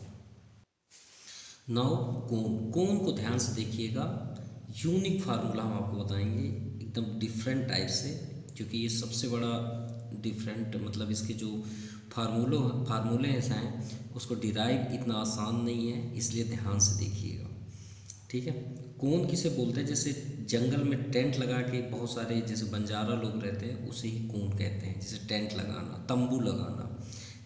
Speaker 1: नाउ कोण को ध्यान से देखिएगा, यूनिक फार्मूला हम आपको बताएंगे एकदम डिफरेंट टाइप से, क्योंकि ये सबसे बड़ा डिफरेंट, मतलब इसके जो फार्मूले ऐसा हैं उसको डिराइव इतना आसान नहीं है, इसलिए ध्यान से देखिएगा, ठीक है। कोण किसे बोलते हैं, जैसे जंगल में टेंट लगा के बहुत सारे जैसे बंजारा लोग रहते हैं, उसे ही कोण कहते हैं, जैसे टेंट लगाना, तंबू लगाना,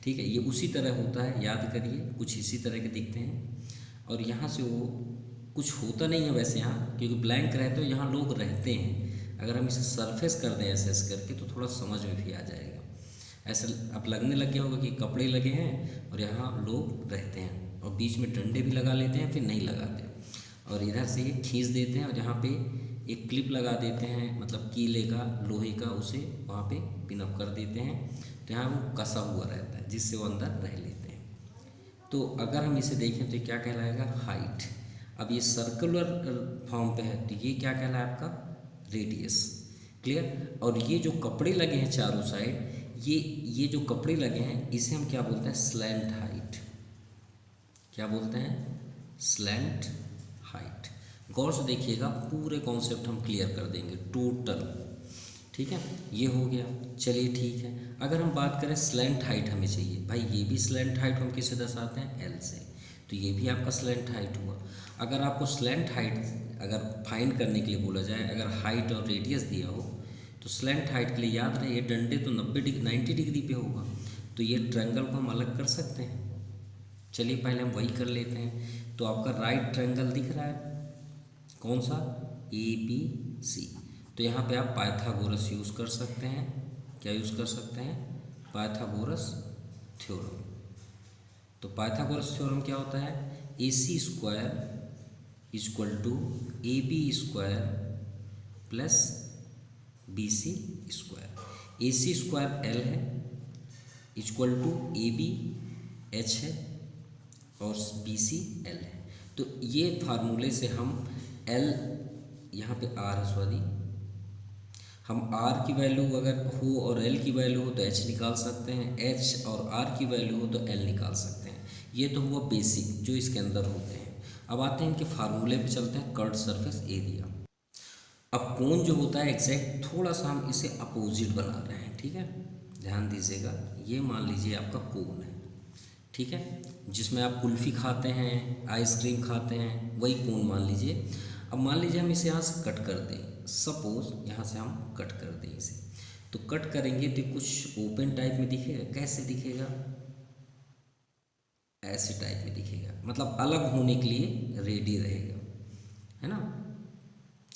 Speaker 1: ठीक है, ये उसी तरह होता है, याद करिए, कुछ इसी तरह के दिखते हैं। और यहाँ से वो कुछ होता नहीं है वैसे यहाँ, क्योंकि ब्लैंक रहते हो, यहाँ लोग रहते हैं। अगर हम इसे सरफेस कर दें ऐसे ऐसे करके तो थोड़ा समझ में भी आ जाएगा। ऐसे अब लगने लग गया होगा कि कपड़े लगे हैं और यहाँ लोग रहते हैं, और बीच में डंडे भी लगा लेते हैं, फिर नहीं लगाते, और इधर से ये खींच देते हैं और यहाँ पे एक क्लिप लगा देते हैं, मतलब कीले का, लोहे का, उसे वहाँ पे पिनअप कर देते हैं, तो यहाँ वो कसा हुआ रहता है, जिससे वो अंदर रह लेते हैं। तो अगर हम इसे देखें तो क्या कहलाएगा, हाइट। अब ये सर्कुलर फॉर्म पे है तो ये क्या कहलाए आपका, रेडियस। क्लियर। और ये जो कपड़े लगे हैं चारों साइड, ये जो कपड़े लगे हैं इसे हम क्या बोलते हैं, स्लैंट हाइट। क्या बोलते हैं, स्लैंट हाइट। गौर से देखिएगा, पूरे कॉन्सेप्ट हम क्लियर कर देंगे टोटल, ठीक है। ये हो गया, चलिए ठीक है। अगर हम बात करें स्लैंट हाइट हमें चाहिए, भाई ये भी स्लैंट हाइट हम किससे दर्शाते हैं, एल से, तो ये भी आपका स्लैंट हाइट हुआ। अगर आपको स्लैंट हाइट अगर फाइंड करने के लिए बोला जाए, अगर हाइट और रेडियस दिया हो, तो स्लैंट हाइट के लिए याद रहे, ये डंडे तो 90 डिग्री पे होगा, तो ये ट्रायंगल को हम अलग कर सकते हैं। चलिए पहले हम वही कर लेते हैं। तो आपका राइट ट्रायंगल दिख रहा है, कौन सा, ABC। तो यहाँ पे आप पाइथागोरस यूज़ कर सकते हैं। क्या यूज़ कर सकते हैं, पाइथागोरस थ्योरम। तो पाइथागोरस थ्योरम क्या होता है, AC square equal to AB square plus BC square. AC square L है, इक्वल टू AB H है और BC L है। तो ये फार्मूले से हम L, यहाँ पे R है सॉरी, हम R की वैल्यू अगर हो और L की वैल्यू हो तो H निकाल सकते हैं, H और R की वैल्यू हो तो L निकाल सकते हैं। ये तो हुआ बेसिक जो इसके अंदर होते हैं। अब आते हैं इनके फार्मूले पे चलते हैं, कर्व्ड सरफेस एरिया। अब कोण जो होता है एग्जैक्ट, थोड़ा सा हम इसे अपोजिट बना रहे हैं, ठीक है, ध्यान दीजिएगा। ये मान लीजिए आपका कोण है, ठीक है, जिसमें आप कुल्फ़ी खाते हैं, आइसक्रीम खाते हैं, वही कोण मान लीजिए। अब मान लीजिए हम इसे यहाँ से कट कर दें, सपोज यहाँ से हम कट कर दें इसे, तो कट करेंगे तो कुछ ओपन टाइप में दिखेगा। कैसे दिखेगा, ऐसे टाइप में दिखेगा, मतलब अलग होने के लिए रेडी रहेगा, है ना।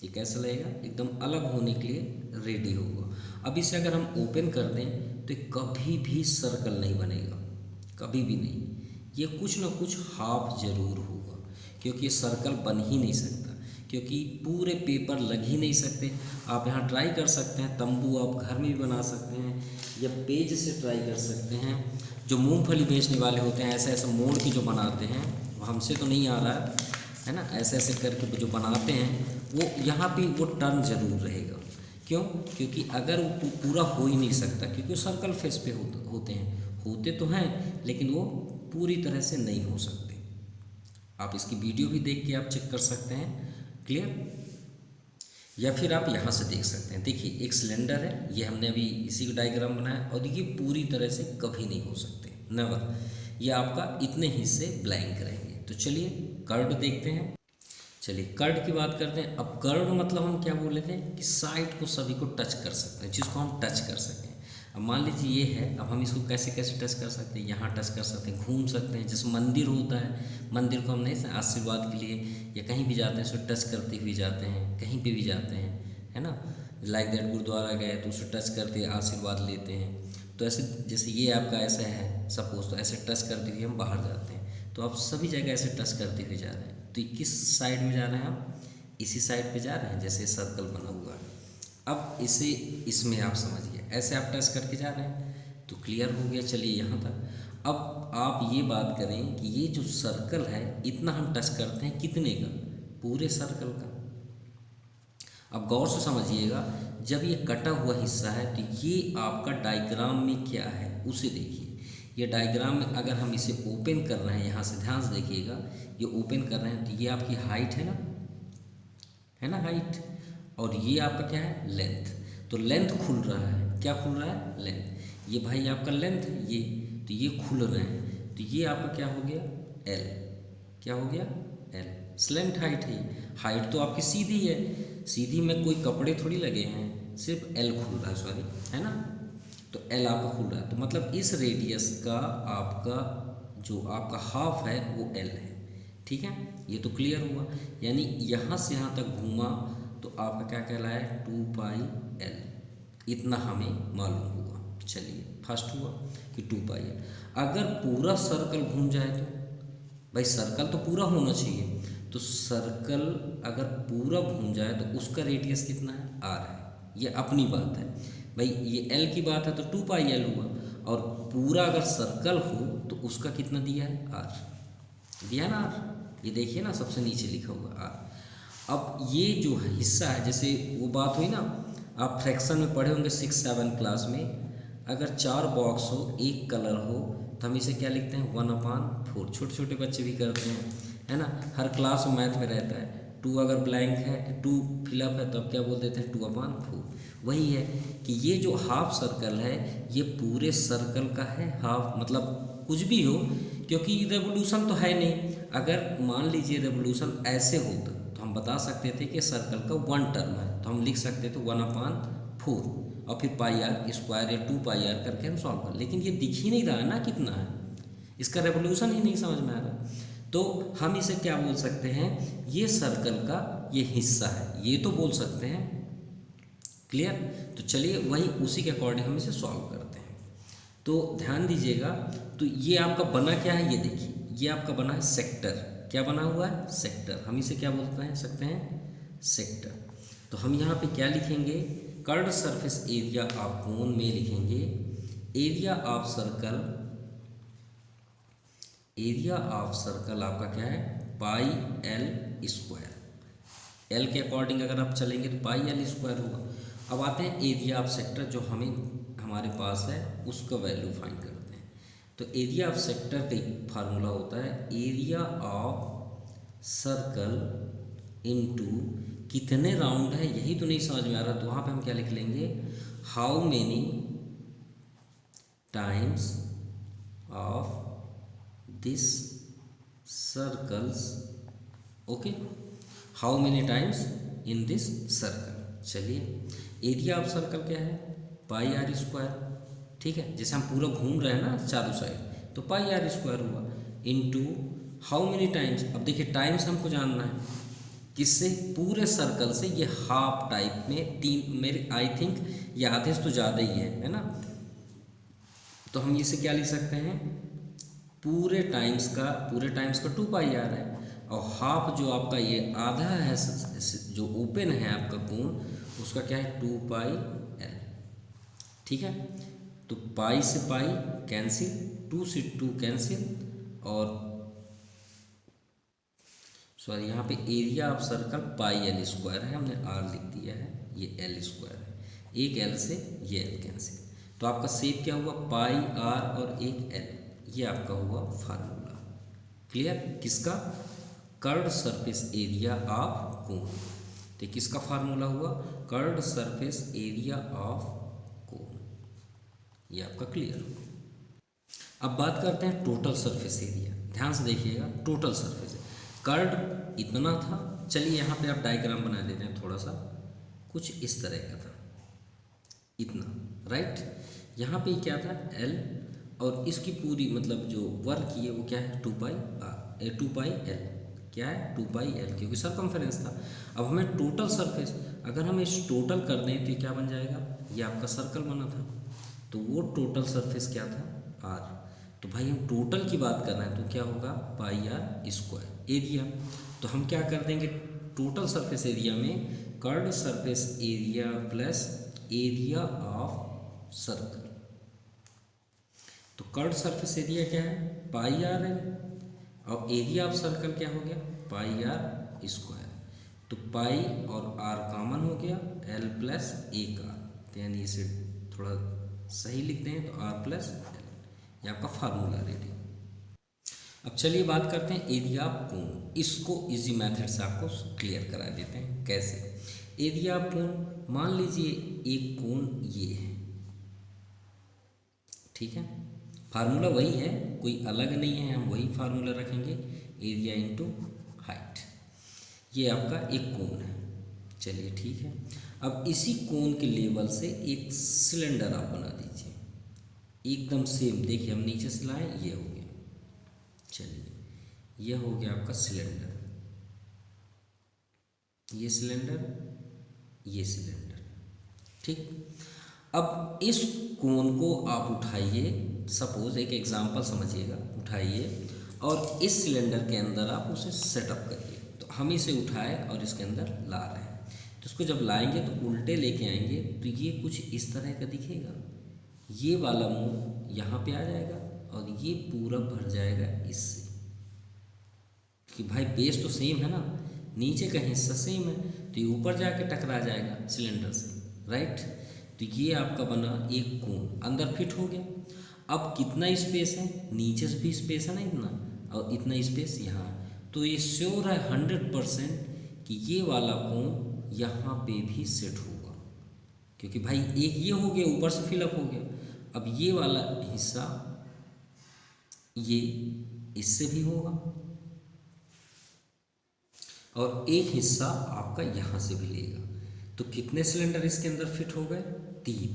Speaker 1: ये कैसा लगेगा, एकदम अलग होने के लिए रेडी होगा। अब इसे अगर हम ओपन कर दें तो कभी भी सर्कल नहीं बनेगा, कभी भी नहीं। ये कुछ ना कुछ हाफ जरूर होगा, क्योंकि ये सर्कल बन ही नहीं सकता, क्योंकि पूरे पेपर लग ही नहीं सकते। आप यहाँ ट्राई कर सकते हैं, तंबू आप घर में भी बना सकते हैं, या पेज से ट्राई कर सकते हैं। जो मूंगफली बेचने वाले होते हैं, ऐसे ऐसे मोड़ के जो बनाते हैं, हमसे तो नहीं आ रहा है ना, ऐसे ऐसे करके जो बनाते हैं, वो यहाँ पे वो टर्न जरूर रहेगा। क्यों, क्योंकि अगर वो पूरा हो ही नहीं सकता, क्योंकि वो सर्कल फेस पे होते तो हैं, लेकिन वो पूरी तरह से नहीं हो सकते। आप इसकी वीडियो भी देख के आप चेक कर सकते हैं, क्लियर। या फिर आप यहाँ से देख सकते हैं, देखिए एक सिलेंडर है, ये हमने अभी इसी का डायग्राम बनाया, और ये पूरी तरह से कभी नहीं हो सकते, नेवर। ये आपका इतने हिस्से ब्लैंक रहेंगे। तो चलिए कर्व देखते हैं। चलिए कर्व की बात करते हैं। अब कर्व मतलब हम क्या बोले थे कि साइड को सभी को टच कर सकते हैं, जिसको हम टच कर सकें। अब मान लीजिए ये है, अब हम इसको कैसे कैसे टच कर सकते हैं, यहाँ टच कर सकते हैं, घूम सकते हैं, जैसे मंदिर होता है, मंदिर को हम नहीं आशीर्वाद के लिए या कहीं भी जाते हैं उसको टच करते हुए जाते हैं, कहीं पे भी जाते हैं, है ना, लाइक दैट गुरुद्वारा गए तो उसको टच करते आशीर्वाद लेते हैं। तो ऐसे जैसे ये आपका ऐसा है सपोज, तो ऐसे टच करते हुए हम बाहर जाते हैं, तो आप सभी जगह ऐसे टच करते हुए जा रहे हैं। तो ये किस साइड में जा रहे हैं, हम इसी साइड पे जा रहे हैं, जैसे सर्कल बना हुआ है। अब इसे इसमें आप समझिए, ऐसे आप टच करके जा रहे हैं, तो क्लियर हो गया। चलिए यहाँ तक। अब आप ये बात करें कि ये जो सर्कल है इतना हम टच करते हैं कितने का, पूरे सर्कल का। अब गौर से समझिएगा, जब ये कटा हुआ हिस्सा है तो ये आपका डायग्राम में क्या है उसे देखिए। ये डायग्राम में अगर हम इसे ओपन कर रहे हैं, यहाँ से ध्यान से देखिएगा, ये ओपन कर रहे हैं तो ये आपकी हाइट है ना, हाइट, और ये आपका क्या है, लेंथ। तो लेंथ खुल रहा है, क्या खुल रहा है, लेंथ। ये भाई आपका लेंथ है ये, तो ये खुल रहे हैं, तो ये आपका क्या हो गया, एल। क्या हो गया, एल। स्लेंट हाइट है। हाइट तो आपकी सीधी है, सीधी में कोई कपड़े थोड़ी लगे हैं, सिर्फ एल खुल रहा है, सॉरी, है ना। तो एल आपका खुल रहा है, तो मतलब इस रेडियस का आपका जो आपका हाफ है वो एल है। ठीक है, ये तो क्लियर हुआ। यानी यहाँ से यहाँ तक घूमा तो आपका क्या कहलाया, 2πl। इतना हमें मालूम हुआ। चलिए, फर्स्ट हुआ कि 2πl। अगर पूरा सर्कल घूम जाए तो, भाई सर्कल तो पूरा होना चाहिए, तो सर्कल अगर पूरा घूम जाए तो उसका रेडियस कितना है, r है। ये अपनी बात है भाई, ये l की बात है तो 2πl हुआ। और पूरा अगर सर्कल हो तो उसका कितना दिया है, r दिया ना, r। ये देखिए ना, सबसे नीचे लिखा हुआ r। अब ये जो हिस्सा है, जैसे वो बात हुई ना, आप फ्रैक्शन में पढ़े होंगे 6-7 क्लास में, अगर 4 बॉक्स हो, एक कलर हो, तो हम इसे क्या लिखते हैं, 1/4। छोटे छोटे बच्चे भी करते हैं, है ना, हर क्लास में मैथ में रहता है। 2 अगर ब्लैंक है, 2 फिलअप है, तो अब क्या बोल देते हैं, 2/4। वही है कि ये जो हाफ सर्कल है ये पूरे सर्कल का है हाफ, मतलब कुछ भी हो, क्योंकि रेवोल्यूशन तो है नहीं। अगर मान लीजिए रेवोल्यूशन ऐसे होता तो हम बता सकते थे कि सर्कल का 1 टर्म है, तो हम लिख सकते थे 1/4 और फिर πr² या 2πr करके हम सॉल्व कर। लेकिन ये दिख ही नहीं रहा है ना कितना है, इसका रेवोल्यूशन ही नहीं समझ में आ रहा, तो हम इसे क्या बोल सकते हैं, ये सर्कल का ये हिस्सा है, ये तो बोल सकते हैं। क्लियर। तो चलिए वही उसी के अकॉर्डिंग हम इसे सॉल्व करते हैं। तो ध्यान दीजिएगा, तो ये आपका बना क्या है, ये देखिए, ये आपका बना है सेक्टर। क्या बना हुआ है, सेक्टर। हम इसे क्या बोलते सकते हैं, सेक्टर। तो हम यहाँ पे क्या लिखेंगे, curved surface area of cone में लिखेंगे area of circle. Area of circle आपका क्या है, πl²। एल के अकॉर्डिंग अगर आप चलेंगे तो πl² होगा। अब आते हैं एरिया ऑफ सेक्टर, जो हमारे पास है उसका वैल्यू फाइंड करते हैं। तो एरिया ऑफ सेक्टर का एक फार्मूला होता है, एरिया ऑफ सर्कल इनटू कितने राउंड है, यही तो नहीं समझ में आ रहा, तो वहाँ पे हम क्या लिख लेंगे, how many times of this circles, okay, how many times in this circle. चलिए, एरिया ऑफ सर्कल क्या है, πr²। ठीक है, जैसे हम पूरा घूम रहे हैं ना चारों साइड, तो πr² हुआ, इनटू हाउ मेनी टाइम्स। अब देखिए टाइम्स हमको जानना है किससे, पूरे सर्कल से। ये हाफ टाइप में 3 मेरे आई थिंक ये आधे से तो ज़्यादा ही है ना। तो हम इसे क्या लिख सकते हैं, पूरे टाइम्स का 2πr है, और हाफ जो आपका ये आधा है जो ओपन है आपका कोण, उसका क्या है, 2πl। ठीक है, तो पाई से पाई कैंसिल, 2 से 2 कैंसिल, और सॉरी यहाँ पे एरिया ऑफ सर्कल πl² है, हमने r लिख दिया है, ये l² है, एक l से ये l कैंसिल। तो आपका शेप क्या हुआ, πr और एक l, ये आपका हुआ फार्मूला। क्लियर, किसका, curved surface area of cone. तो किसका फार्मूला हुआ, curved surface area of cone, ये आपका क्लियर हुआ। अब बात करते हैं टोटल सरफेस एरिया। ध्यान से देखिएगा, टोटल सरफेस कर्व्ड इतना था। चलिए यहाँ पे आप डायग्राम बना देते हैं, थोड़ा सा कुछ इस तरह का था, इतना, राइट। यहाँ पे क्या था L, और इसकी पूरी मतलब जो वर्क की है वो क्या है 2 पाई L, क्या है 2 पाई L, क्योंकि सरकमफेरेंस था। अब हमें टोटल सरफेस, अगर हम इस टोटल कर दें तो ये क्या बन जाएगा, ये आपका सर्कल बना था, तो वो टोटल सरफेस क्या था R। तो भाई हम टोटल की बात कर रहे हैं तो क्या होगा πr² एरिया। तो हम क्या कर देंगे, टोटल सरफेस एरिया में curved surface area plus area of circle. तो कर्व्ड सरफेस एरिया क्या है πr है, और एरिया ऑफ सर्कल क्या हो गया πr²। तो पाई और r कॉमन हो गया, l प्लस 1r, तो यानी इसे थोड़ा सही लिखते हैं तो r प्लस l, ये आपका फार्मूला रेडी। अब चलिए बात करते हैं एरिया ऑफ कोन। इसको इजी मेथड से आपको क्लियर करा देते हैं कैसे। एरिया ऑफ कोन, मान लीजिए एक कोन ये है, ठीक है, फार्मूला वही है, कोई अलग नहीं है, हम वही फार्मूला रखेंगे, एरिया इंटू हाइट। ये आपका एक कोन है, चलिए ठीक है। अब इसी कोन के लेवल से एक सिलेंडर आप बना दीजिए, एकदम सेम। देखिए हम नीचे से लाए, ये हो गया, चलिए ये हो गया आपका सिलेंडर, ये सिलेंडर, ये सिलेंडर, ठीक। अब इस कोन को आप उठाइए, सपोज एक एग्जांपल समझिएगा, उठाइए और इस सिलेंडर के अंदर आप उसे सेटअप करिए। तो हम इसे उठाए और इसके अंदर ला रहे हैं, तो इसको जब लाएंगे तो उल्टे लेके आएंगे तो ये कुछ इस तरह का दिखेगा। ये वाला मुंह यहाँ पे आ जाएगा और ये पूरा भर जाएगा इससे, कि भाई बेस तो सेम है ना, नीचे का हिस्सा सेम है, तो ये ऊपर जाके टकरा जाएगा सिलेंडर से, राइट। तो ये आपका बना एक कोन, अंदर फिट हो गया। अब कितना स्पेस है, नीचे से भी स्पेस है ना इतना, और इतना स्पेस यहाँ, तो ये श्योर है 100% कि ये वाला कोन यहाँ पे भी सेट होगा, क्योंकि भाई एक ये हो गया ऊपर से फिलअप हो गया। अब ये वाला हिस्सा ये इससे भी होगा, और एक हिस्सा आपका यहाँ से भी लेगा। तो कितने सिलेंडर इसके अंदर फिट हो गए, 3।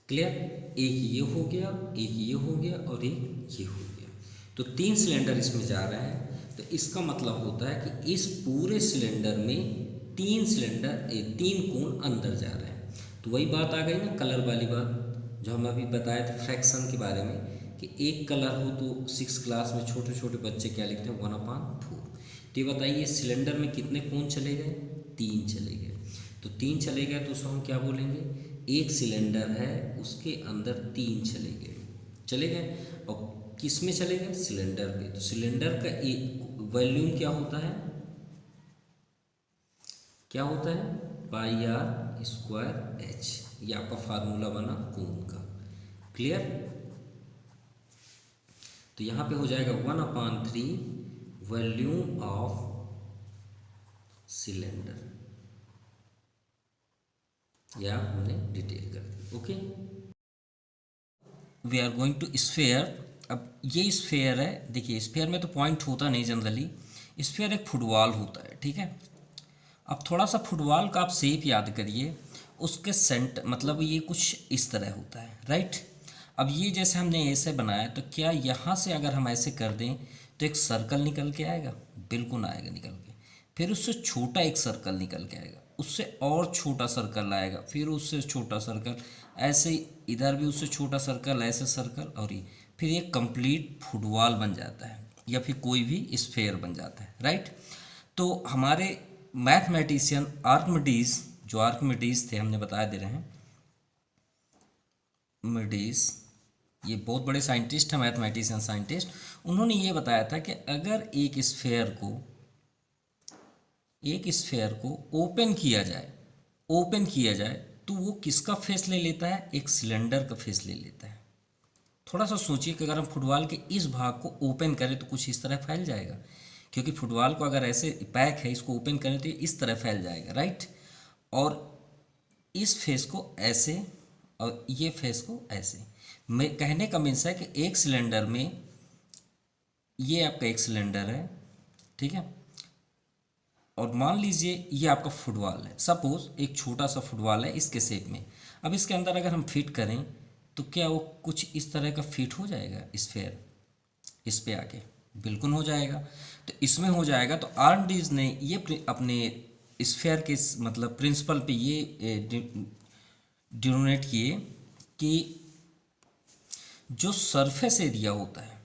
Speaker 1: क्लियर, एक ये हो गया, एक ये हो गया और एक ये हो गया, तो 3 सिलेंडर इसमें जा रहे हैं। तो इसका मतलब होता है कि इस पूरे सिलेंडर में 3 कोन अंदर जा रहे हैं। तो वही बात आ गई ना कलर वाली बात, जो हम अभी बताए थे फ्रैक्शन के बारे में, कि एक कलर हो तो 6 क्लास में छोटे छोटे बच्चे क्या लिखते हैं 1/4। तो ये बताइए सिलेंडर में कितने कोन चले गए, 3 चले गए। तो 3 चले गए तो उसको हम क्या बोलेंगे, एक सिलेंडर है उसके अंदर 3 चले गए, और किस में चले गए, सिलेंडर पे। तो सिलेंडर का एक वॉल्यूम क्या होता है, πr²h, ये आपका फार्मूला बना कोन का। क्लियर, तो यहाँ पे हो जाएगा 1/3 वॉल्यूम ऑफ सिलेंडर, या हमने डिटेल कर दी। Okay, we are going to sphere. अब ये स्फेयर है, देखिए स्फेयर में तो पॉइंट होता नहीं जनरली, स्फेयर एक फुटबॉल होता है, ठीक है। अब थोड़ा सा फुटबॉल का आप शेप याद करिए, उसके सेंटर मतलब ये कुछ इस तरह होता है, राइट। अब ये जैसे हमने ऐसे बनाया, तो क्या यहाँ से अगर हम ऐसे कर दें तो एक सर्कल निकल के आएगा, बिल्कुल आएगा निकल के, फिर उससे छोटा एक सर्कल निकल के आएगा, उससे और छोटा सर्कल आएगा, फिर उससे छोटा सर्कल, ऐसे इधर भी उससे छोटा सर्कल, ऐसे सर्कल, और ये फिर ये कंप्लीट फुटबॉल बन जाता है, या फिर कोई भी स्फेयर बन जाता है, राइट। तो हमारे मैथमेटिशियन आर्किमिडीज, जो आर्किमिडीज थे, हमने बताया दे रहे हैं मिडीज, ये बहुत बड़े साइंटिस्ट हैं, मैथमेटिशियन साइंटिस्ट। उन्होंने ये बताया था कि अगर एक स्फेयर को ओपन किया जाए तो वो किसका फेस ले लेता है, एक सिलेंडर का फेस ले लेता है। थोड़ा सा सोचिए कि अगर हम फुटबॉल के इस भाग को ओपन करें तो कुछ इस तरह फैल जाएगा, क्योंकि फुटबॉल को अगर ऐसे पैक है, इसको ओपन करें तो इस तरह फैल जाएगा, राइट। और इस फेस को ऐसे और ये फेस को ऐसे। मैं कहने का मीन्स है कि एक सिलेंडर में, ये आपका एक सिलेंडर है, ठीक है, और मान लीजिए ये आपका फुटबॉल है, सपोज एक छोटा सा फुटबॉल है इसके शेप में। अब इसके अंदर अगर हम फिट करें तो क्या वो कुछ इस तरह का फिट हो जाएगा स्फेयर इस पे आके? बिल्कुल हो जाएगा। तो इसमें हो जाएगा। तो आर्किमिडीज ने ये अपने स्फेयर के मतलब प्रिंसिपल पे ये डिनोनेट किए कि जो सरफेस एरिया होता है,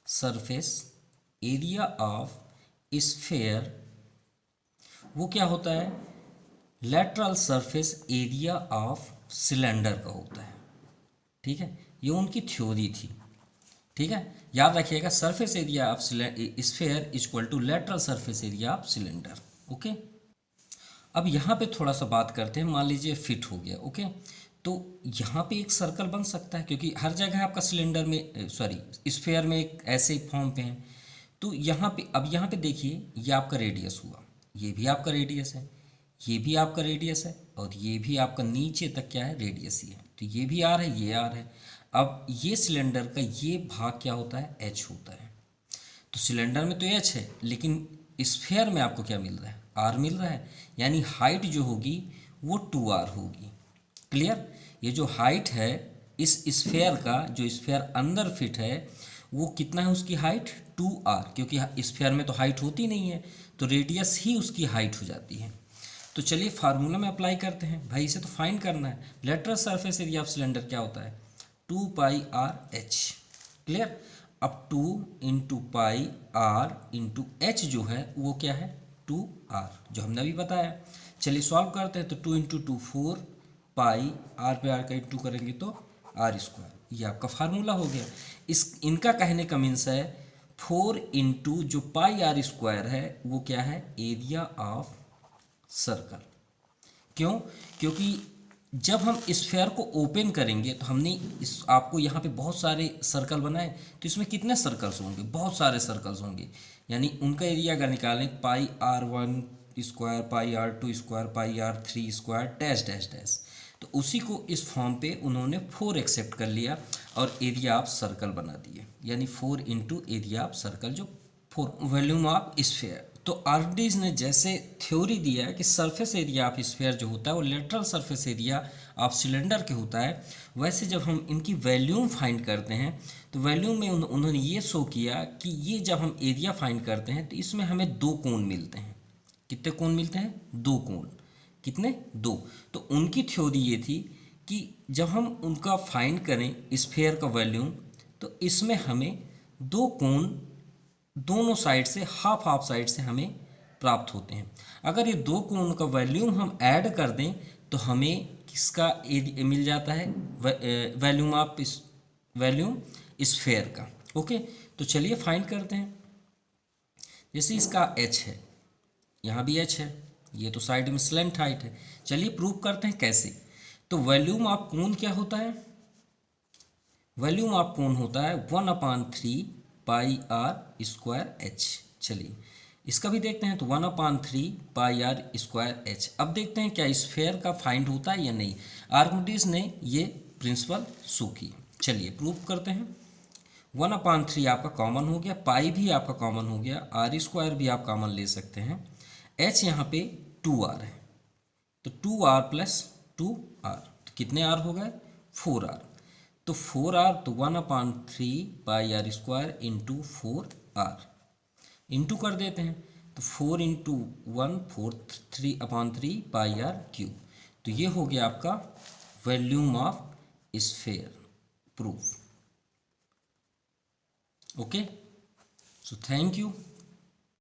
Speaker 1: सरफेस एरिया ऑफ स्फेयर, वो क्या होता है? Lateral surface area of cylinder का होता है। ठीक है, ये उनकी थ्योरी थी। ठीक है, याद रखिएगा, surface area of sphere equal to lateral surface area of cylinder. Okay, अब यहाँ पे थोड़ा सा बात करते हैं। मान लीजिए फिट हो गया। ओके, तो यहाँ पे एक सर्कल बन सकता है क्योंकि हर जगह आपका सिलेंडर में स्फेयर में एक ऐसे फॉर्म पे है। तो यहाँ पे अब यहाँ पे देखिए, ये आपका रेडियस हुआ, ये भी आपका रेडियस है, ये भी आपका रेडियस है, और ये भी आपका नीचे तक क्या है? रेडियस ही है। तो ये भी आर है, ये आर है। अब ये सिलेंडर का ये भाग क्या होता है? एच होता है। तो सिलेंडर में तो एच है, लेकिन स्फेयर में आपको क्या मिल रहा है? आर मिल रहा है। यानी हाइट जो होगी वो 2r होगी। क्लियर? ये जो हाइट है इस स्फेयर का, जो स्फेयर अंदर फिट है, वो कितना है उसकी हाइट? 2r, क्योंकि स्फेयर में तो हाइट होती नहीं है, तो रेडियस ही उसकी हाइट हो जाती है। तो चलिए फार्मूला में अप्लाई करते हैं। भाई इसे तो फाइंड करना है। Lateral surface area of cylinder क्या होता है? 2πr/h। क्लियर? अब 2 into pi R into H जो है वो क्या है? 2r, जो हमने अभी बताया। चलिए सॉल्व करते हैं। तो 2 इंटू 2 4, पाई आर पे आर का इंटू करेंगे तो r²। ये आपका फार्मूला हो गया। इनका कहने का मीन्स है 4 इंटू जो πr² है वो क्या है? Area of circle. क्यों? क्योंकि जब हम स्फेयर को ओपन करेंगे तो हमने आपको यहाँ पे बहुत सारे सर्कल बनाए, तो इसमें कितने सर्कल्स होंगे? बहुत सारे सर्कल्स होंगे। यानी उनका एरिया अगर निकालें, πr1², πr2², πr3², dash dash dash, तो उसी को इस फॉर्म पे उन्होंने 4 एक्सेप्ट कर लिया और एरिया ऑफ सर्कल बना दिए। यानी 4 इंटू एरिया ऑफ सर्कल, जो 4 वॉल्यूम ऑफ स्फेयर। तो आर्किमिडीज ने जैसे थ्योरी दिया कि सरफेस एरिया ऑफ स्फेयर जो होता है वो lateral surface area of cylinder के होता है, वैसे जब हम इनकी वैल्यूम फाइंड करते हैं तो वैल्यूम में उन्होंने ये शो किया कि ये जब हम एरिया फाइंड करते हैं तो इसमें हमें 2 कोण मिलते हैं। कितने कोण मिलते हैं? 2 कोण। कितने? 2। तो उनकी थ्योरी ये थी कि जब हम उनका फाइंड करें स्फेयर का वैल्यूम, तो इसमें हमें 2 कोण दोनों साइड से, हाफ हाफ साइड से हमें प्राप्त होते हैं। अगर ये 2 कोण का वैल्यूम हम ऐड कर दें तो हमें किसका मिल जाता है? वैल्यूम ऑफ वैल्यूम स्फेयर का। ओके, तो चलिए फाइंड करते हैं। जैसे इसका h है, यहाँ भी h है, ये तो साइड में स्लेंट हाइट है। चलिए प्रूव करते हैं कैसे। तो वैल्यूम ऑफ कोण क्या होता है? वैल्यूम ऑफ कोण होता है 1/3 πr²h। चलिए इसका भी देखते हैं। तो 1/3 πr²h। अब देखते हैं क्या स्फेयर का फाइंड होता है या नहीं। आर्किमिडीज ने ये प्रिंसिपल शो की। चलिए प्रूव करते हैं। 1/3 आपका कॉमन हो गया, पाई भी आपका कॉमन हो गया, r² भी आप कॉमन ले सकते हैं, h यहाँ पे 2r है, तो 2r + 2r, तो कितने r हो गए? 4r। तो 4r, तो 1/3 πr² इंटू 4r इंटू कर देते हैं। तो 4 इंटू 1 4 3/3 πr³। तो ये हो गया आपका volume of sphere proof. Okay, so thank you.